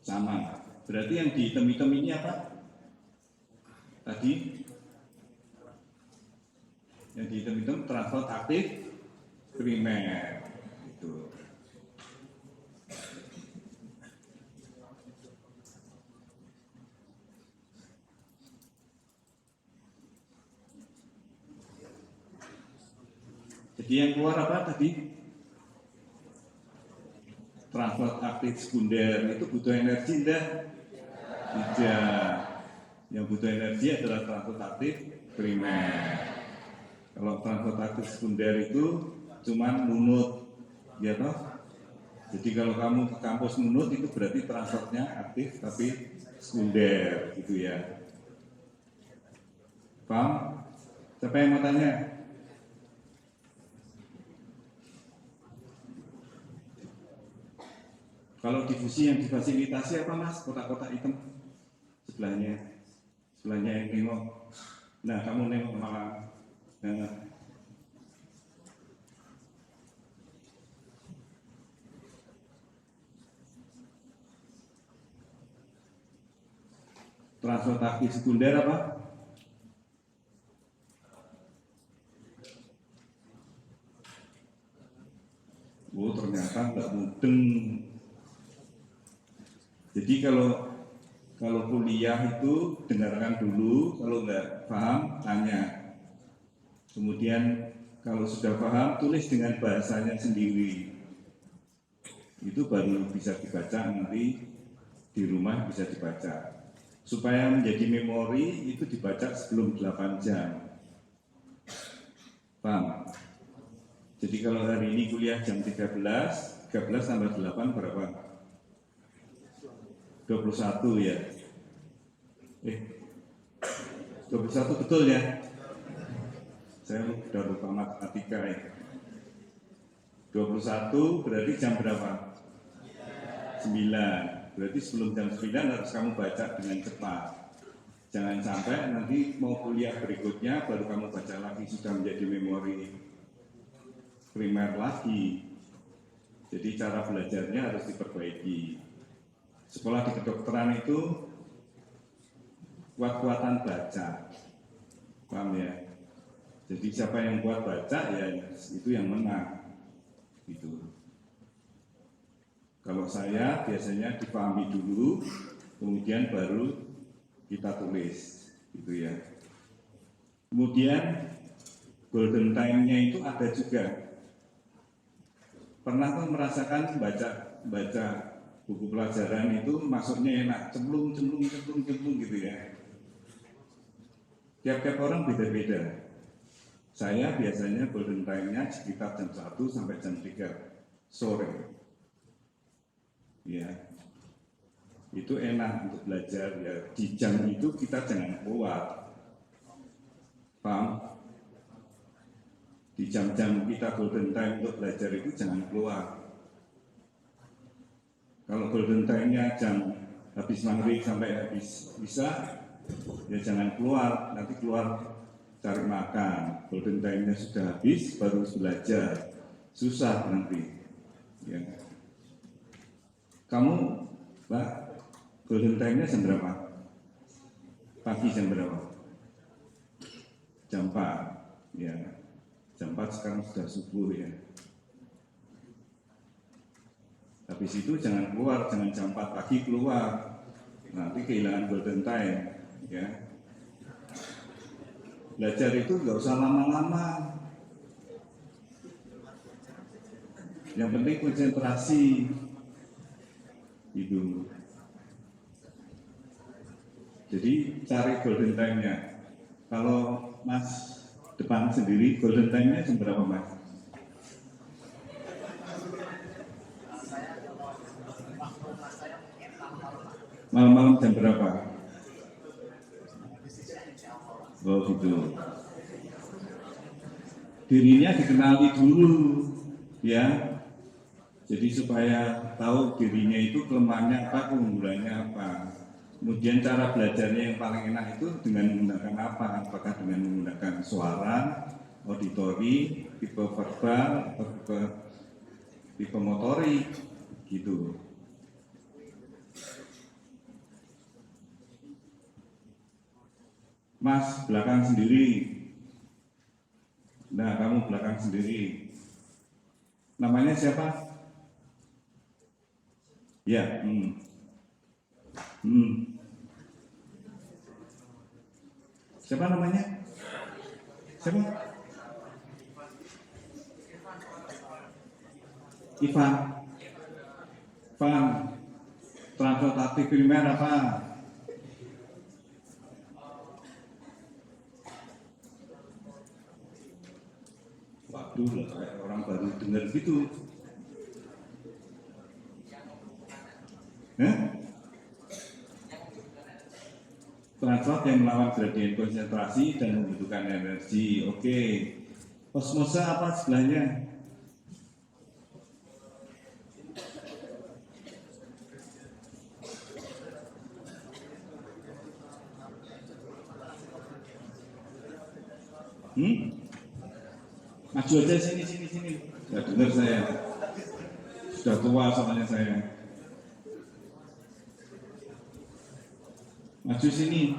Sama. Berarti yang di hitam-hitam ini apa? Tadi yang di hitam-hitam transfer aktif primer. Itu. Jadi yang keluar apa tadi? Transfer aktif sekunder itu butuh energi enggak? Tidak. Yang butuh energi adalah transfer aktif primer. Kalau transfer aktif sekunder itu cuman nunut, ya toh? Jadi kalau kamu ke kampus nunut itu berarti transfernya aktif tapi sekunder, gitu ya. Paham? Siapa yang mau tanya? Kalau difusi yang difasilitasi apa mas? Kotak-kotak hitam sebelahnya yang nengok. Nah kamu nengok malah. Nah, transfer aktif sekunder apa? Oh ternyata nggak mudeng. Jadi kalau kuliah itu dengarkan dulu, kalau nggak paham tanya. Kemudian kalau sudah paham tulis dengan bahasanya sendiri. Itu baru bisa dibaca nanti di rumah bisa dibaca. Supaya menjadi memori itu dibaca sebelum 8 jam. Paham? Jadi kalau hari ini kuliah jam 13 tambah 8 berapa? 21 ya. 21 betul ya? Saya sudah lupa matematika ya. 21 berarti jam berapa? 9. Berarti sebelum jam 9 harus kamu baca dengan cepat. Jangan sampai nanti mau kuliah berikutnya baru kamu baca lagi sudah menjadi memori primer lagi. Jadi cara belajarnya harus diperbaiki. Sekolah di kedokteran itu kuat-kuatan baca. Paham ya? Jadi siapa yang kuat baca ya itu yang menang. Gitu. Kalau saya biasanya dipahami dulu, kemudian baru kita tulis, gitu ya. Kemudian golden time-nya itu ada juga. Pernah tuh merasakan baca buku pelajaran itu masuknya enak, cemplung gitu ya. Tiap-tiap orang beda-beda. Saya biasanya golden time-nya sekitar jam 1 sampai jam 3 sore. Ya, itu enak untuk belajar ya. Di jam itu kita jangan keluar, paham? Di jam-jam kita golden time untuk belajar itu jangan keluar. Kalau golden time-nya jam habis maghrib sampai habis isya, ya jangan keluar. Nanti keluar cari makan. Golden time-nya sudah habis, baru belajar, susah nanti. Ya. Kamu Pak, golden time-nya jam berapa? Pagi jam berapa? Jam 4. Ya. Jam 4 sekarang sudah subuh ya. Habis itu jangan keluar, jangan jam 4 pagi keluar, nanti kehilangan golden time. Ya. Belajar itu nggak usah lama-lama, yang penting konsentrasi itu. Jadi cari golden time-nya. Kalau Mas depan sendiri, golden time-nya jam berapa Mas? Malam-malam jam berapa? Oh gitu. Dirinya dikenali dulu, ya. Jadi supaya tahu dirinya itu kelemahannya apa, keunggulannya apa. Kemudian cara belajarnya yang paling enak itu dengan menggunakan apa? Apakah dengan menggunakan suara, auditori, tipe verbal, atau tipe motorik, gitu. Mas, belakang sendiri. Nah, kamu belakang sendiri. Namanya siapa? Ya, Siapa namanya? Siapa? Ivan. Ivan. Transportasi primer apa? Waduh, lah kayak orang baru dengar gitu. Transport yang melawan gradien konsentrasi dan membutuhkan energi. Oke. Osmosa apa sebelahnya? Maju aja sini. Nggak dengar saya. Sudah tua soalnya saya. Maju sini.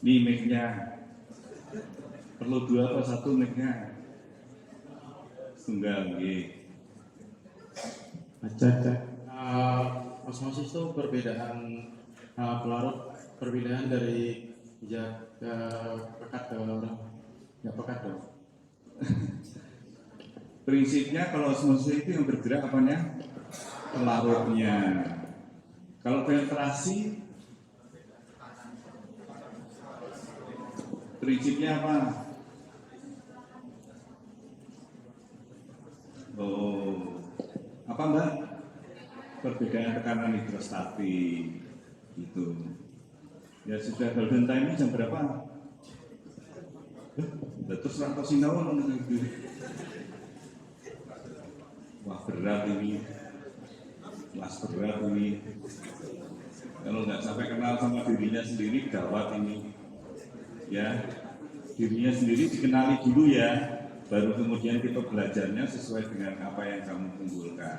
Ini mic-nya. Perlu 2 atau 1 mic-nya? Tunggal, Cek. Osmosis itu perbedaan pelarut, perbedaan dari zat pekat ke orang nggak pekat dong. Prinsipnya kalau osmosis itu yang bergerak apanya? Pelarutnya. Kalau filtrasi prinsipnya apa? Oh, apa Mbak? Perbedaan tekanan hidrostatik gitu. Ya sudah, golden time jam berapa? Terus rangkau sinau gitu. Wah berat ini, kelas berat ini. Kalau nggak sampai kenal sama dirinya sendiri gawat ini. Ya, dirinya sendiri dikenali dulu ya. Baru kemudian kita belajarnya sesuai dengan apa yang kamu unggulkan.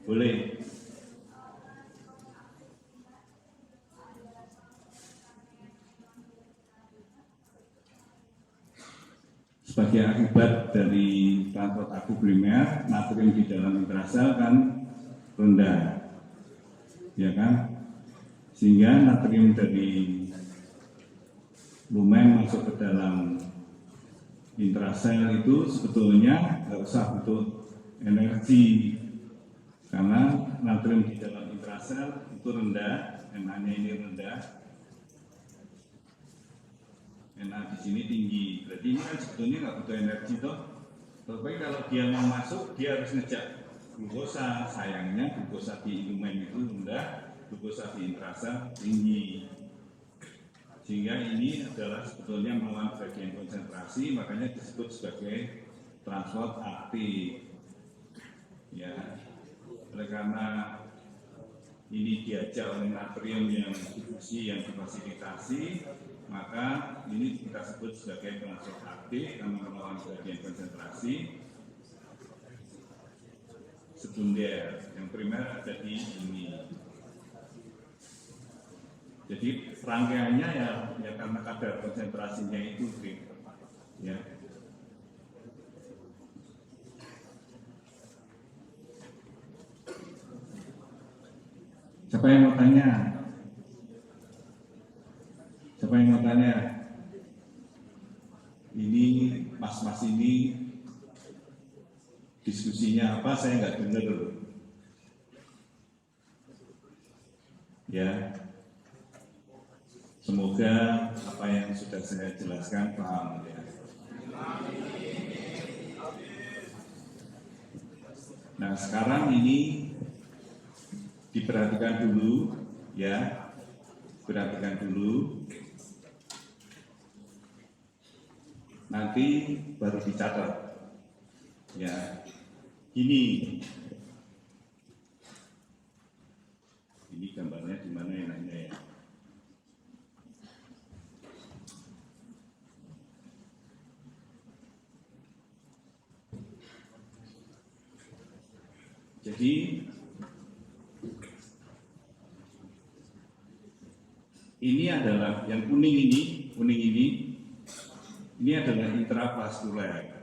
Boleh. Sebagai akibat dari transport aku primer, natrium di dalam intrasel kan rendah, ya kan? Sehingga natrium dari lumen masuk ke dalam intrasel itu sebetulnya nggak usah butuh energi, karena natrium di dalam intrasel itu rendah, NA-nya ini rendah, NA di sini tinggi, berarti ini kan sebetulnya nggak butuh energi toh. Tapi kalau dia mau masuk, dia harus ngejak glukosa. Sayangnya glukosa di lumen itu rendah, glukosa di intrasel tinggi. Sehingga ini adalah sebetulnya melawan gradien konsentrasi, makanya disebut sebagai transport aktif. Ya, oleh karena ini diajak oleh natrium yang difusi, yang difasilitasi, maka ini kita sebut sebagai transport aktif karena melawan gradien konsentrasi. sekunder, yang primer ada di ini. Jadi rangkaiannya ya karena kadar konsentrasinya itu, ya. Siapa yang mau tanya? Siapa yang mau tanya? Ini mas-mas ini diskusinya apa? Saya nggak dengar. Ya, semoga apa yang sudah saya jelaskan paham. Ya. Nah, sekarang ini diperhatikan dulu, ya, perhatikan dulu. Nanti baru dicatat. Ya, ini gambarnya di mana enaknya ya? Jadi ini adalah yang kuning ini adalah intravaskuler.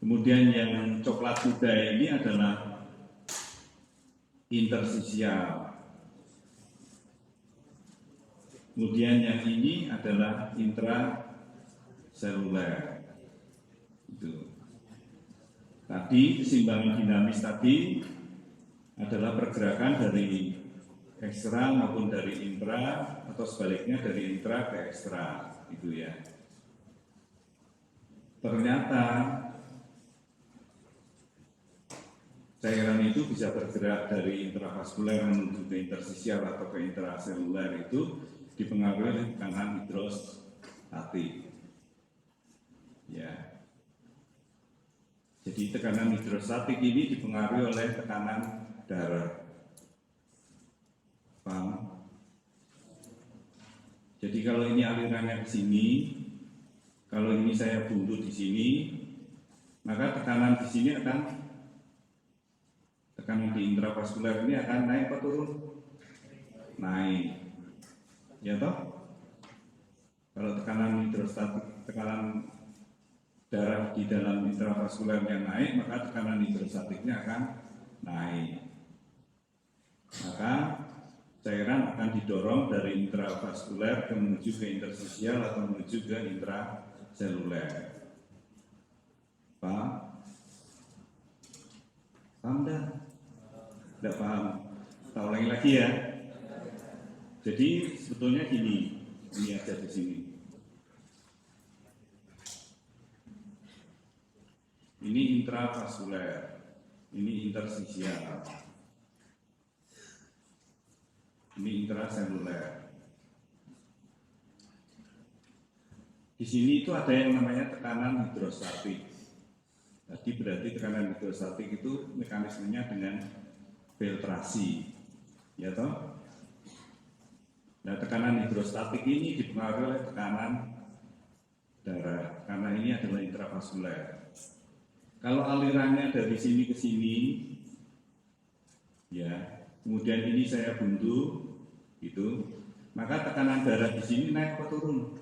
Kemudian yang coklat muda ini adalah intersisial. Kemudian yang ini adalah intraseluler. Itu. Tadi keseimbangan dinamis tadi adalah pergerakan dari ekstra maupun dari intra atau sebaliknya dari intra ke ekstra, gitu ya. Ternyata cairan itu bisa bergerak dari intravaskuler menuju ke intersisial atau ke intraseluler itu dipengaruhi oleh tekanan hidrostatik. Ya. Jadi tekanan hidrostatik ini dipengaruhi oleh tekanan darah. Paham? Jadi kalau ini alirannya ke sini, kalau ini saya buntu di sini, maka tekanan di sini akan tekanan di intravaskuler ini akan naik atau turun? Naik. Ya toh? Kalau tekanan hidrostatik, tekanan darah di dalam intravaskulernya naik, maka tekanan hidrostatiknya akan naik. Maka cairan akan didorong dari intravaskuler menuju ke intersisial atau menuju ke intraseluler. Paham? Paham dah? Tidak paham? Kita ulangi lagi ya. Jadi sebetulnya gini, ini aja di sini. Ini intravaskuler, ini intersisial, ini intraseluler. Di sini itu ada yang namanya tekanan hidrostatik. Tadi berarti tekanan hidrostatik itu mekanismenya dengan filtrasi, ya toh? Nah, tekanan hidrostatik ini dipengaruhi oleh tekanan darah, karena ini adalah intravaskuler. Kalau alirannya dari sini ke sini, ya, kemudian ini saya buntu, gitu, maka tekanan darah di sini naik atau turun?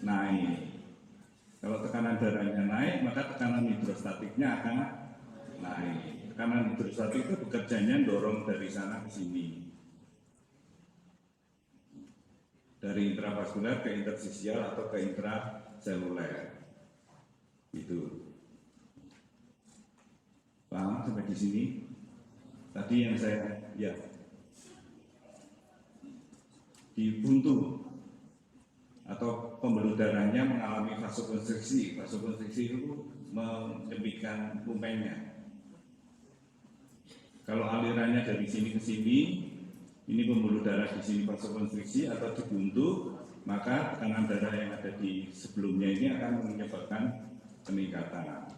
Naik. Kalau tekanan darahnya naik, maka tekanan hidrostatiknya akan naik. Tekanan hidrostatik itu bekerjanya dorong dari sana ke sini, dari intravaskuler ke intersisial atau ke intraseluler, itu. Paham sampai di sini? Tadi yang saya, ya, di buntu atau pembuluh darahnya mengalami vasokonstriksi. Vasokonstriksi itu menyempitkan lumpengnya. Kalau alirannya dari sini ke sini, ini pembuluh darah di sini vasokonstriksi atau dibuntu, maka tekanan darah yang ada di sebelumnya ini akan menyebabkan peningkatan.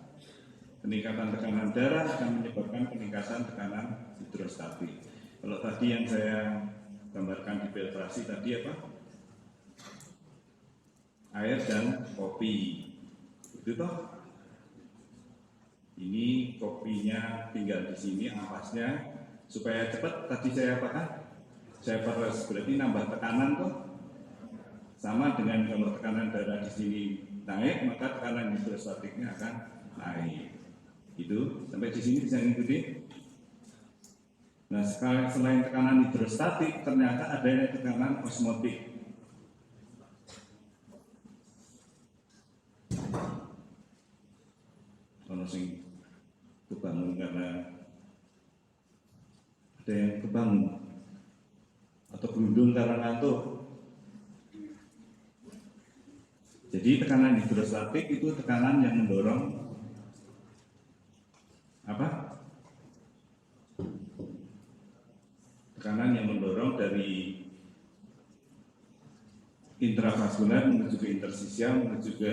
Peningkatan tekanan darah akan menyebabkan peningkatan tekanan hidrostatik. Kalau tadi yang saya gambarkan di filtrasi tadi apa? Air dan kopi. Itu toh? Ini kopinya tinggal di sini, ampasnya supaya cepat. Tadi saya apakan? Saya peres, berarti nambah tekanan tuh. Sama dengan kalau tekanan darah di sini naik, maka tekanan hidrostatiknya akan naik. Itu sampai di sini bisa ngikuti. Nah, selain tekanan hidrostatik, ternyata ada tekanan osmotik. Kalau sing kebangun karena ada yang kebangun atau berundung karena ngantuk. Jadi tekanan hidrostatik itu tekanan yang mendorong apa? Tekanan yang mendorong dari intravaskuler menuju ke intersisial menuju ke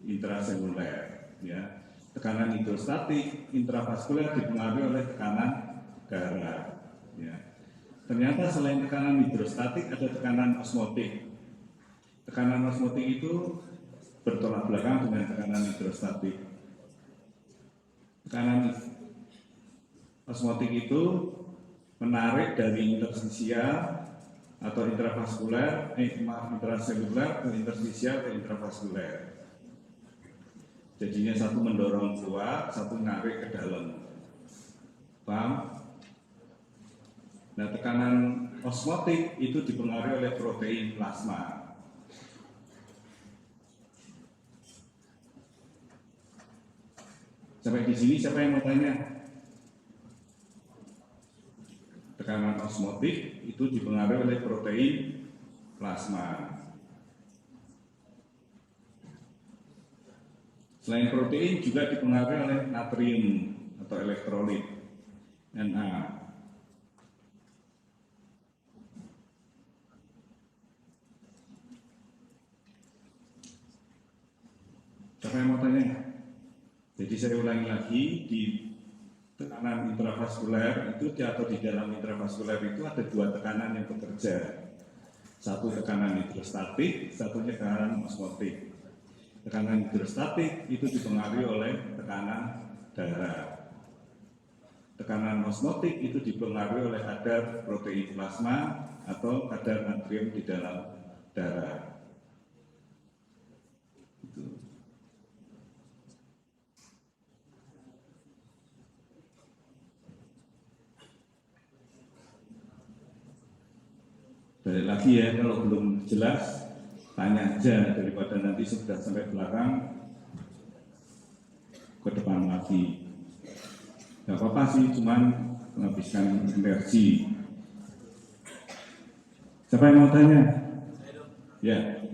intraseluler. Ya, tekanan hidrostatik intravaskuler dipengaruhi oleh tekanan darah. Ya. Ternyata selain tekanan hidrostatik ada tekanan osmotik. Tekanan osmotik itu bertolak belakang dengan tekanan hidrostatik. Tekanan osmotik itu menarik dari intersisial atau intravaskuler, intraseluler ke intersisial ke intravaskuler. Jadinya satu mendorong keluar, satu menarik ke dalam. Paham? Nah, tekanan osmotik itu dipengaruhi oleh protein plasma. Sampai di sini siapa yang mau tanya? Tekanan osmotik itu dipengaruhi oleh protein plasma. Selain protein juga dipengaruhi oleh natrium atau elektrolit Na. Siapa yang mau tanya? Jadi saya ulangi lagi, di tekanan intravaskuler itu atau di dalam intravaskuler itu ada dua tekanan yang bekerja. Satu tekanan hidrostatik, satu tekanan osmotik. Tekanan hidrostatik itu dipengaruhi oleh tekanan darah. Tekanan osmotik itu dipengaruhi oleh kadar protein plasma atau kadar natrium di dalam darah. Itu. Balik lagi ya, kalau belum jelas tanya aja daripada nanti sudah sampai belakang ke depan lagi. Gak apa-apa sih, cuman menghabiskan energi. Siapa yang mau tanya? Ya.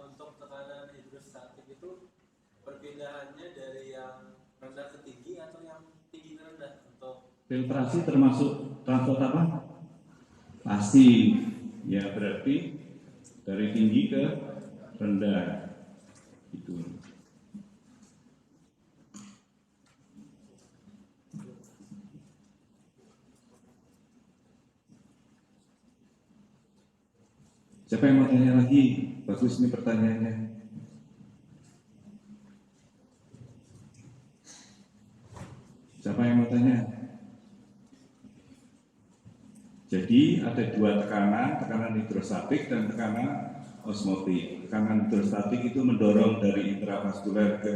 Untuk tekanan hidrostatik itu perpindahannya dari yang rendah ke tinggi atau yang tinggi ke rendah? Untuk Filtrasi termasuk transport apa? Pasti. Ya, berarti dari tinggi ke rendah. Itu. Siapa yang mau tanya lagi? Bagus ini pertanyaannya. Siapa yang mau tanya? Jadi ada dua tekanan, tekanan hidrostatik dan tekanan osmotik. Tekanan hidrostatik itu mendorong dari intravaskuler ke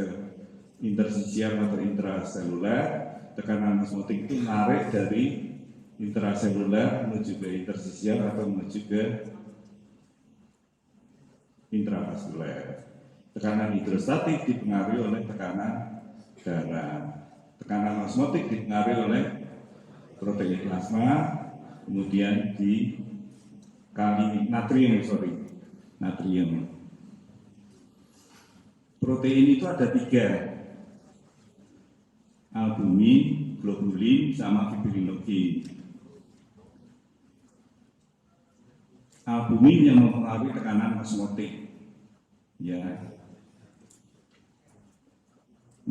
intersisial atau intraseluler. Tekanan osmotik itu menarik dari intraseluler menuju ke intersisial atau menuju ke intravaskuler. Tekanan hidrostatik dipengaruhi oleh tekanan darah. Tekanan osmotik dipengaruhi oleh protein plasma, kemudian natrium. Protein itu ada 3, albumin, globulin, sama fibrinogen. Albumin yang mempengaruhi tekanan osmotik, ya.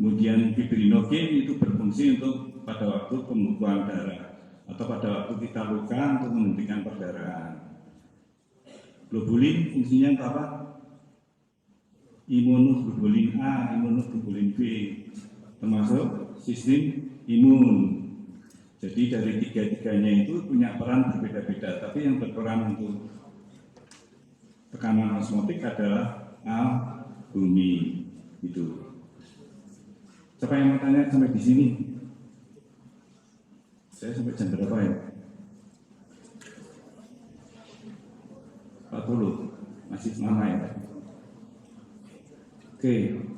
Kemudian fibrinogen itu berfungsi untuk pada waktu pembekuan darah atau pada waktu kita luka untuk menghentikan perdarahan. Globulin fungsinya untuk apa? imunoglobulin A, imunoglobulin B, termasuk sistem imun. Jadi dari tiga-tiganya itu punya peran berbeda-beda, tapi yang berperan untuk tekanan osmotik adalah albumin. Itu. Siapa yang mau tanya sampai di sini? Saya sampai jam berapa ya? 40, masih lama ya. Oke,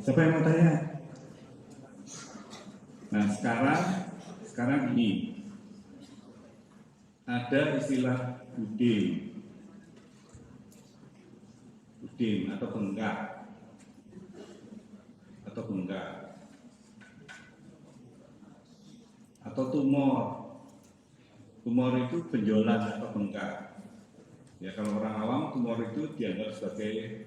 siapa yang mau tanya? Nah sekarang ini ada istilah budin atau bengkak atau tumor. Tumor itu benjolan atau bengkak. Ya kalau orang awam tumor itu dianggap sebagai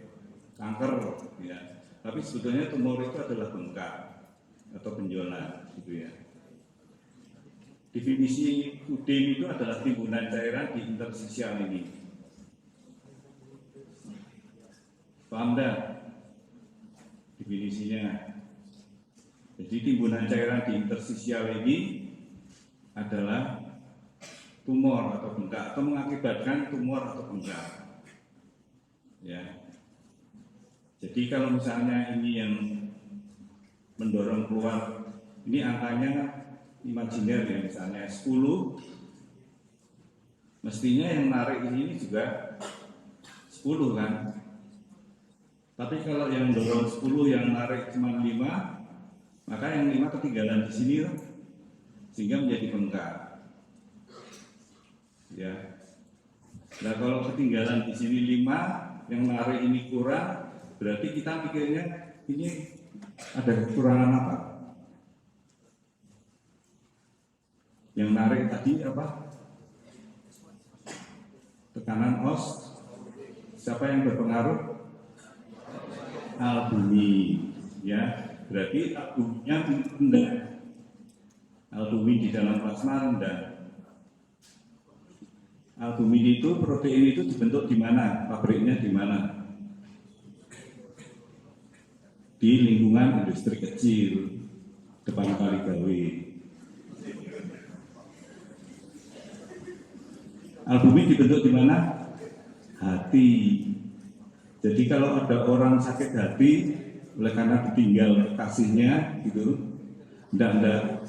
kanker, ya. Tapi sebetulnya tumor itu adalah bengkak atau benjolan, gitu ya. Definisi udin itu adalah timbunan cairan di interstisial ini. Paham dah definisinya? Jadi timbunan cairan di interstisial ini adalah tumor atau bengkak atau mengakibatkan tumor atau bengkak. Ya. Jadi kalau misalnya ini yang mendorong keluar, ini angkanya imajiner ya, misalnya 10, mestinya yang narik ini juga 10 kan. Tapi kalau yang dorong 10 yang narik cuma 5, maka yang 5 ketinggalan di sini sehingga menjadi bengkak. Ya. Nah kalau ketinggalan di sini 5, yang narik ini kurang, berarti kita pikirnya ini ada kekurangan apa? Yang narik tadi apa? Tekanan os. Siapa yang berpengaruh? Albumin. Ya, berarti albuminnya rendah. Albumin di dalam plasma rendah. Albumin itu, protein itu dibentuk di mana? Pabriknya di mana? Di lingkungan industri kecil, depan kali gawe. Albumin dibentuk di mana? Hati. Jadi kalau ada orang sakit hati oleh karena ditinggal kasihnya gitu, enggak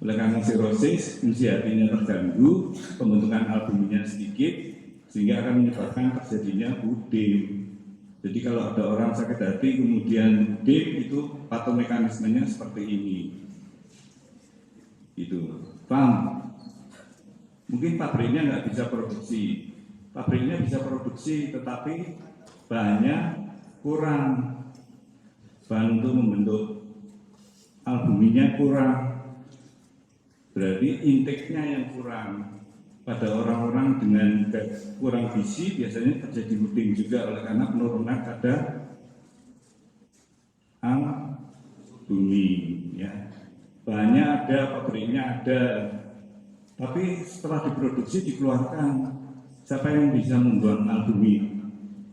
oleh karena sirosis, fungsi hatinya terganggu, pembentukan albuminnya sedikit, sehingga akan menyebabkan terjadinya udem. Jadi kalau ada orang sakit hati kemudian udem, itu patomekanismenya seperti ini. Itu, paham? Mungkin pabriknya nggak bisa produksi, pabriknya bisa produksi, tetapi bahannya kurang, bahan untuk membentuk albuminnya kurang, berarti intake-nya yang kurang. Pada orang-orang dengan kurang gizi biasanya terjadi udem juga oleh karena penurunan kadar albumin. Ya. Bahannya ada, pabriknya ada. Tapi setelah diproduksi dikeluarkan, siapa yang bisa membuang albumin?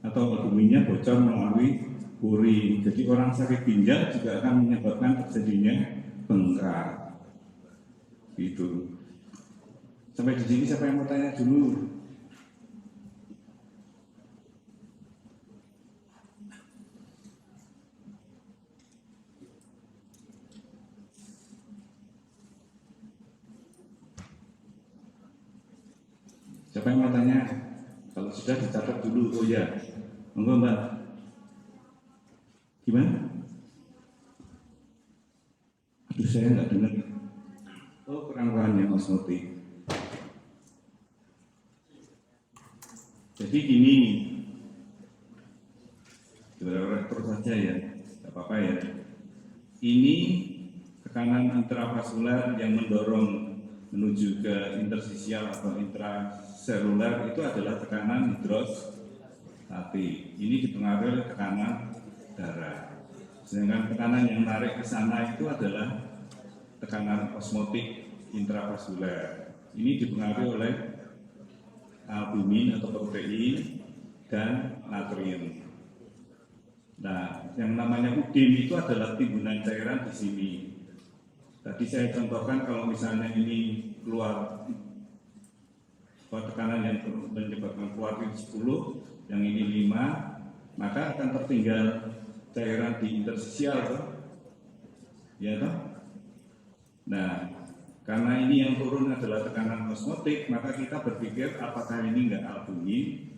Atau albuminnya bocor melalui urin. Jadi orang sakit ginjal juga akan menyebabkan terjadinya bengkak. Gitu. Sampai di sini siapa yang mau tanya dulu? Siapa yang mau tanya? Kalau sudah dicatat dulu, oh ya, monggo Mbak. Gimana? Aduh saya nggak dengar. Oh kurang paham ya osmotik. Jadi gini, terus saja ya, nggak apa-apa ya. Ini tekanan intravaskular yang mendorong menuju ke interstisial atau intraseluler itu adalah tekanan hidrostatik. Ini dipengaruhi oleh tekanan darah. Sedangkan tekanan yang narik ke sana itu adalah tekanan osmotik intravaskuler. Ini dipengaruhi oleh albumin atau protein dan natrium. Nah, yang namanya udim itu adalah timbunan cairan di sini. Tadi saya contohkan kalau misalnya ini keluar tekanan yang menyebabkan keluar ini 10, yang ini 5, maka akan tertinggal cairan di interstisial, toh? Ya toh? Nah, karena ini yang turun adalah tekanan osmotik, maka kita berpikir apakah ini enggak albumin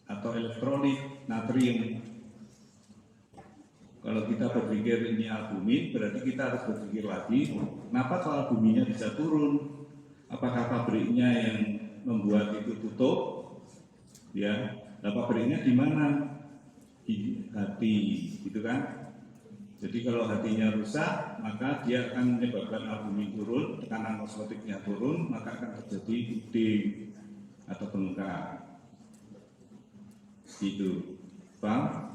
atau elektrolit natrium. Kalau kita berpikir ini albumin, berarti kita harus berpikir lagi, kenapa kalau albuminnya bisa turun? Apakah pabriknya yang membuat itu tutup? Ya, nah pabriknya di mana? Di hati, gitu kan? Jadi kalau hatinya rusak, maka dia akan menyebabkan albumin turun, tekanan osmotiknya turun, maka akan terjadi udim atau bengkak. Gitu, Bang.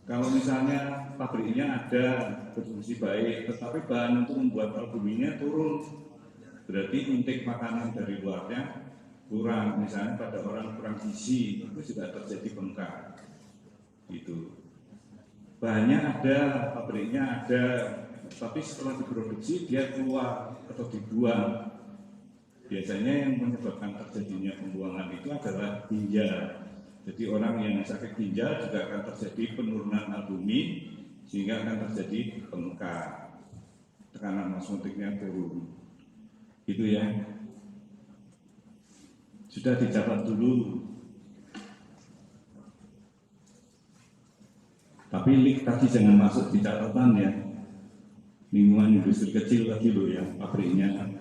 Kalau misalnya pabriknya ada berfungsi baik, tetapi bahan untuk membuat albuminnya turun, berarti intake makanan dari luarnya kurang. Misalnya pada orang kurang gizi, itu juga terjadi bengkak. Gitu. Bahannya ada, pabriknya ada, tapi setelah diproduksi dia keluar atau dibuang. Biasanya yang menyebabkan terjadinya pembuangan itu adalah ginjal. Jadi orang yang sakit ginjal juga akan terjadi penurunan albumin sehingga akan terjadi bengkak, tekanan osmotiknya turun. Gitu ya. Sudah dicatat dulu. Tapi link tadi jangan masuk di catatan ya. Lingkungan industri kecil tadi loh ya, pabriknya.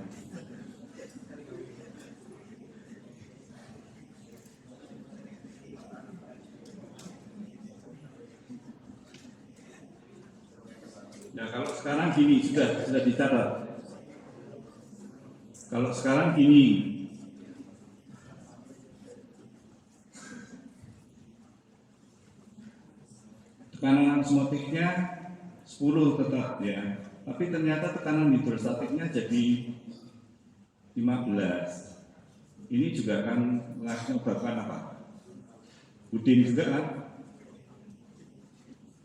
Nah kalau sekarang gini, sudah dicatat. Kalau sekarang gini, tekanan osmotiknya 10 tetap ya, tapi ternyata tekanan hidrostatiknya jadi 15. Ini juga akan menyebabkan apa? Udim juga kan?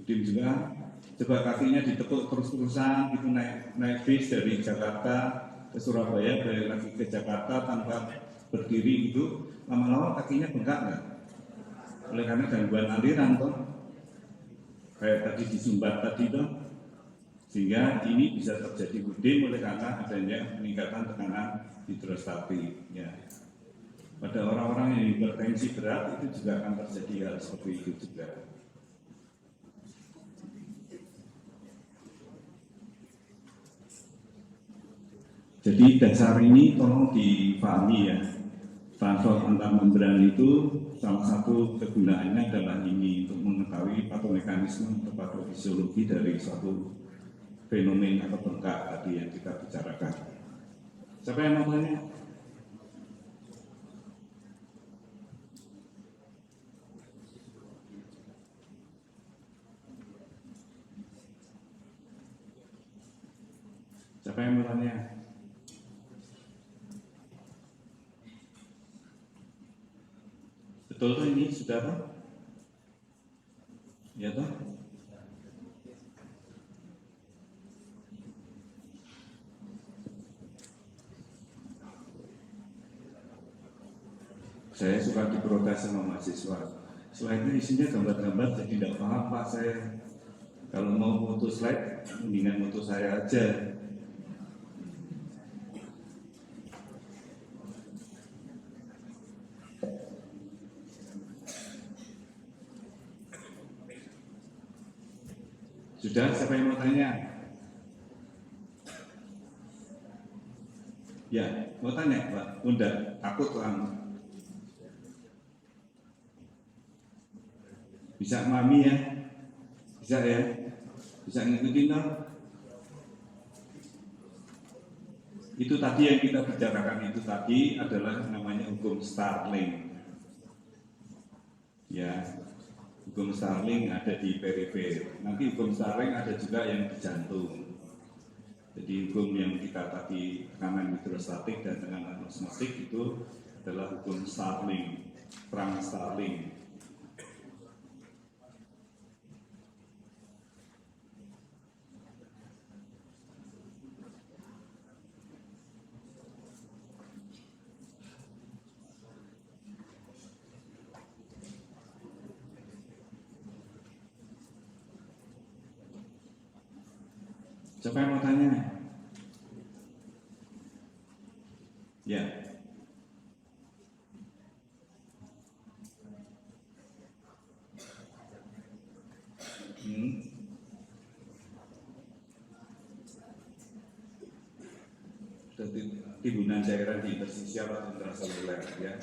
Udim juga. Coba kakinya ditekuk terus-terusan, itu naik bis dari Jakarta ke Surabaya, balik lagi ke Jakarta tanpa berdiri itu, lama-lama kakinya bengkak nggak? Oleh karena gangguan aliran toh, kayak tadi disumbat tadi toh, sehingga ini bisa terjadi udim oleh karena adanya peningkatan tekanan hidrostatik. Ya. Pada orang-orang yang hipertensi berat itu juga akan terjadi hal seperti itu juga. Jadi dasar ini tolong dipahami ya. Transfer antar membran itu salah satu kegunaannya adalah ini untuk mengetahui patomekanisme atau patofisiologi dari suatu fenomena atau bengkak tadi yang kita bicarakan. Siapa yang mau tanya? Siapa yang mau tanya? Betul tuh ini sudah toh? Ya toh? Saya suka diprotes sama mahasiswa. Slide-nya isinya gambar-gambar jadi tidak paham Pak saya. Kalau mau foto slide, mendingan foto saya aja. Sudah, siapa yang mau tanya? Ya, mau tanya Pak? Bunda, takut orang. Bisa mami ya? Bisa ya? Bisa ngikutin dong? Itu tadi yang kita bicarakan itu tadi adalah namanya hukum Starling. Ya, hukum Starling ada di perifer. Nanti hukum Starling ada juga yang di jantung. Jadi hukum yang kita tadi tekanan hidrostatik dan tekanan osmotik itu adalah hukum Starling, perang Starling. Siapa yang mau tanya? Ya. Timbunan cairan di interstisial atau intraseluler, ya.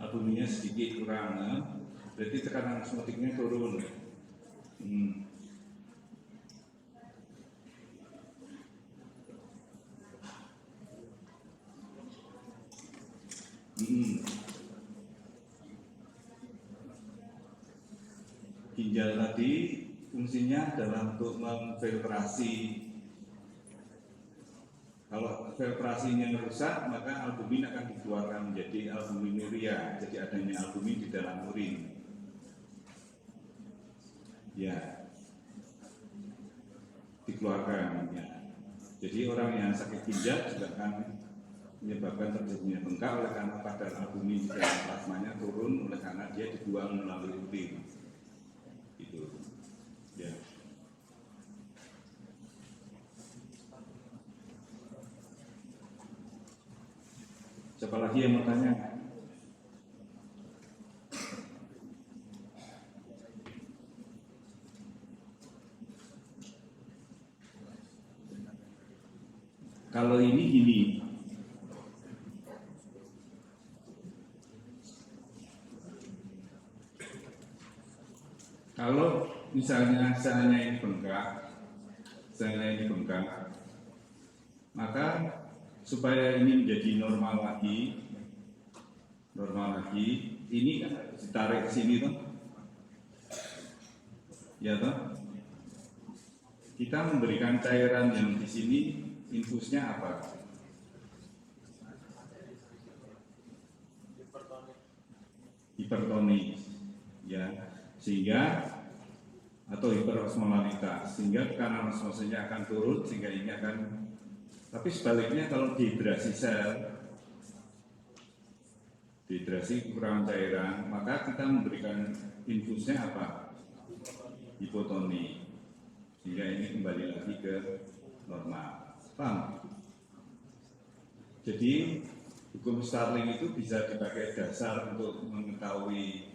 Albuminnya sedikit kurang, berarti tekanan osmotiknya turun. Ginjal tadi fungsinya adalah untuk memfiltrasi. Kalau filtrasinya rusak, maka albumin akan dikeluarkan menjadi albuminuria, jadi adanya albumin di dalam urin. Ya, dikeluarkan. Ya. Jadi orang yang sakit ginjal juga akan menyebabkan terjadinya bengkak oleh karena kadar albumin di dalam plasmanya turun oleh karena dia dibuang melalui urin. Itu. Ya. Siapa lagi yang mau tanya? Kalau ini gini, kalau misalnya selnya ini bengkak, maka supaya ini menjadi normal lagi, ini ditarik ke sini toh, ya toh. Kita memberikan cairan yang di sini, infusnya apa? Hipertonik, ya, sehingga atau hiperosmolaritas, sehingga tekanan osmosisnya akan turun, sehingga ini akan. Tapi sebaliknya kalau dehidrasi sel, dehidrasi kekurangan cairan, maka kita memberikan infusnya apa? Hipotonik, sehingga ini kembali lagi ke normal. Paham? Jadi hukum Starling itu bisa dipakai dasar untuk mengetahui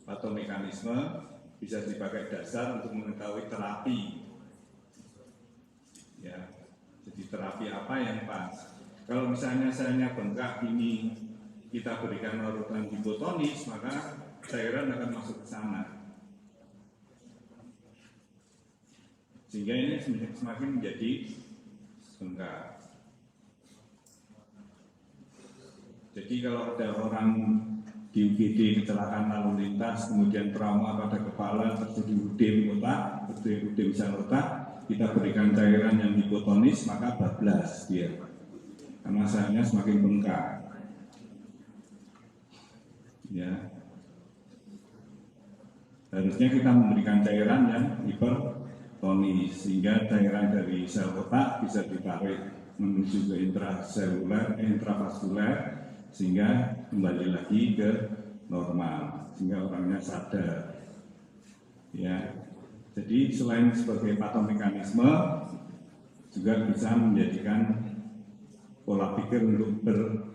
patomekanisme, bisa dipakai dasar untuk mengetahui terapi. Ya, jadi terapi apa yang pas? Kalau misalnya selnya bengkak ini kita berikan larutan hipotonis, maka cairan akan masuk ke sana. Sehingga ini semakin menjadi bengkak. Jadi kalau ada orang di UGD kecelakaan lalu lintas, kemudian trauma pada kepala, terjadi udem otak, terjadi udem sel otak, kita berikan cairan yang hipotonis, maka bablas dia, karena selnya semakin bengkak. Ya, harusnya kita memberikan cairan yang hipertonis, sehingga cairan dari sel otak bisa ditarik menuju ke intraseluler, intravaskuler, sehingga kembali lagi ke normal, sehingga orangnya sadar. Ya, jadi selain sebagai patomekanisme, juga bisa menjadikan pola pikir untuk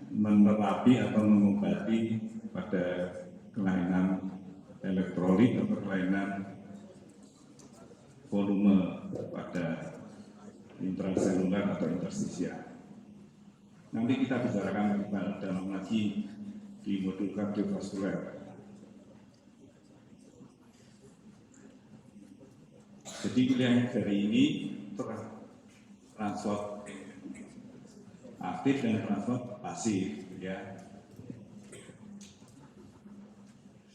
menerapi atau mengobati pada kelainan elektrolit atau kelainan volume pada intraseluler atau interstisial. Nanti kita bicarakan lebih dalam lagi di modul kardiovaskuler. Jadi pilihan dari ini transport aktif dan transport pasif, ya.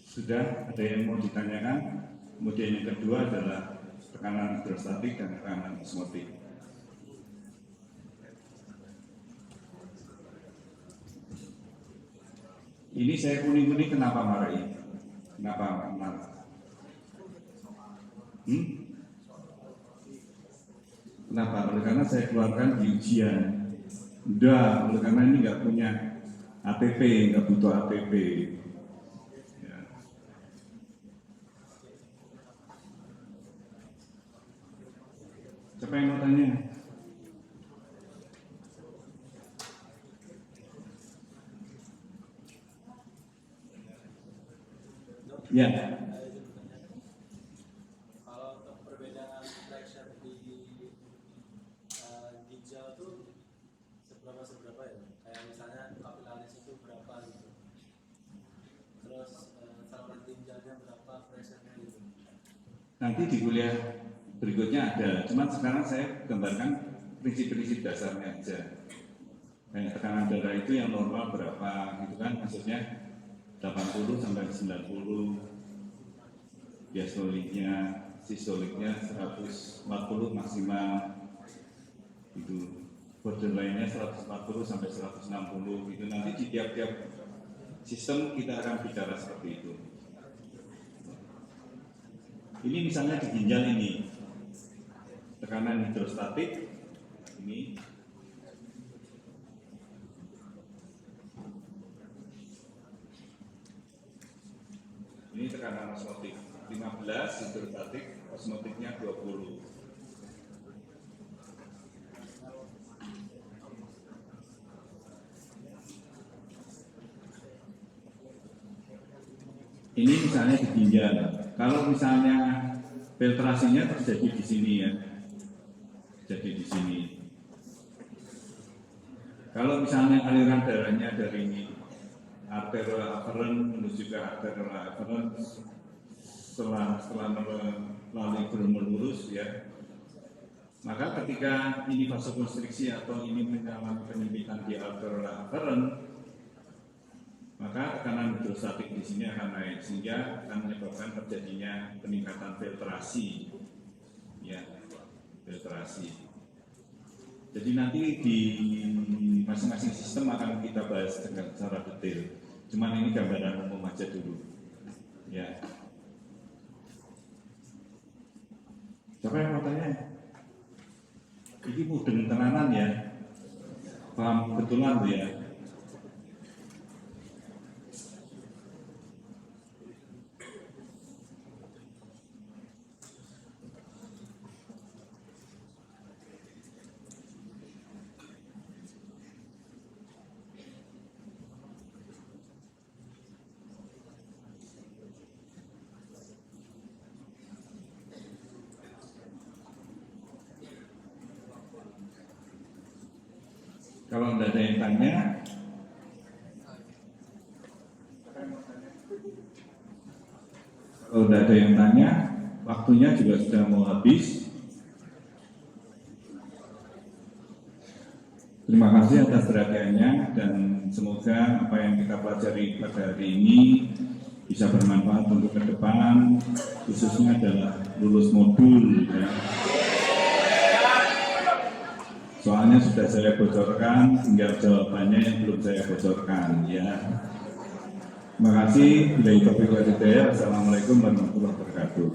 Sudah ada yang mau ditanyakan? Kemudian yang kedua adalah tekanan hidrostatik dan tekanan osmotik. Ini saya kuning-kuning kenapa marah ini? Kenapa marah? saya keluarkan di ujian. Udah, oleh karena ini nggak punya ATP, nggak butuh ATP. Ya. Siapa yang mau tanya? Ya. Kalau untuk perbedaan pressure di ginjal tuh seberapa ya? Kayak misalnya kapilaris itu berapa gitu. Terus saluran ginjalnya berapa pressure-nya gitu. Nanti di kuliah berikutnya ada, cuman sekarang saya gambarkan prinsip-prinsip dasarnya aja. Kayak tekanan darah itu yang normal berapa gitu kan, maksudnya 80 sampai 90, diastoliknya, sistoliknya 140 maksimal, itu borderline-nya 140 sampai 160, itu nanti di tiap-tiap sistem kita akan bicara seperti itu. Ini misalnya di ginjal ini, tekanan hidrostatik ini. Ini tekanan osmotik 15, hidrostatik, osmotiknya 20. Ini misalnya di ginjal. Kalau misalnya filtrasinya terjadi di sini ya, jadi di sini. Kalau misalnya aliran darahnya dari ini arterial afferent menuju ke arterial afferent setelah melalui gelombang lurus ya, maka ketika ini vasokonstriksi atau ini mengalami penyempitan di arterial afferent, maka tekanan hidrostatik di sini akan naik sehingga akan menyebabkan terjadinya peningkatan filtrasi ya, filtrasi. Jadi nanti di masing-masing sistem akan kita bahas dengan secara detail. Cuman ini gambaran umum aja dulu. Ya. Siapa yang mau tanya? Ini mudeng tenanan ya. Paham betulan tuh ya. Kalau tidak ada yang tanya, kalau tidak ada yang tanya, waktunya juga sudah mau habis. Terima kasih atas perhatiannya dan semoga apa yang kita pelajari pada hari ini bisa bermanfaat untuk ke depan, khususnya adalah lulus modul. Ya. Soalnya sudah saya bocorkan, tinggal jawabannya yang belum saya bocorkan ya. Terima kasih. Bila itu Assalamualaikum warahmatullahi wabarakatuh.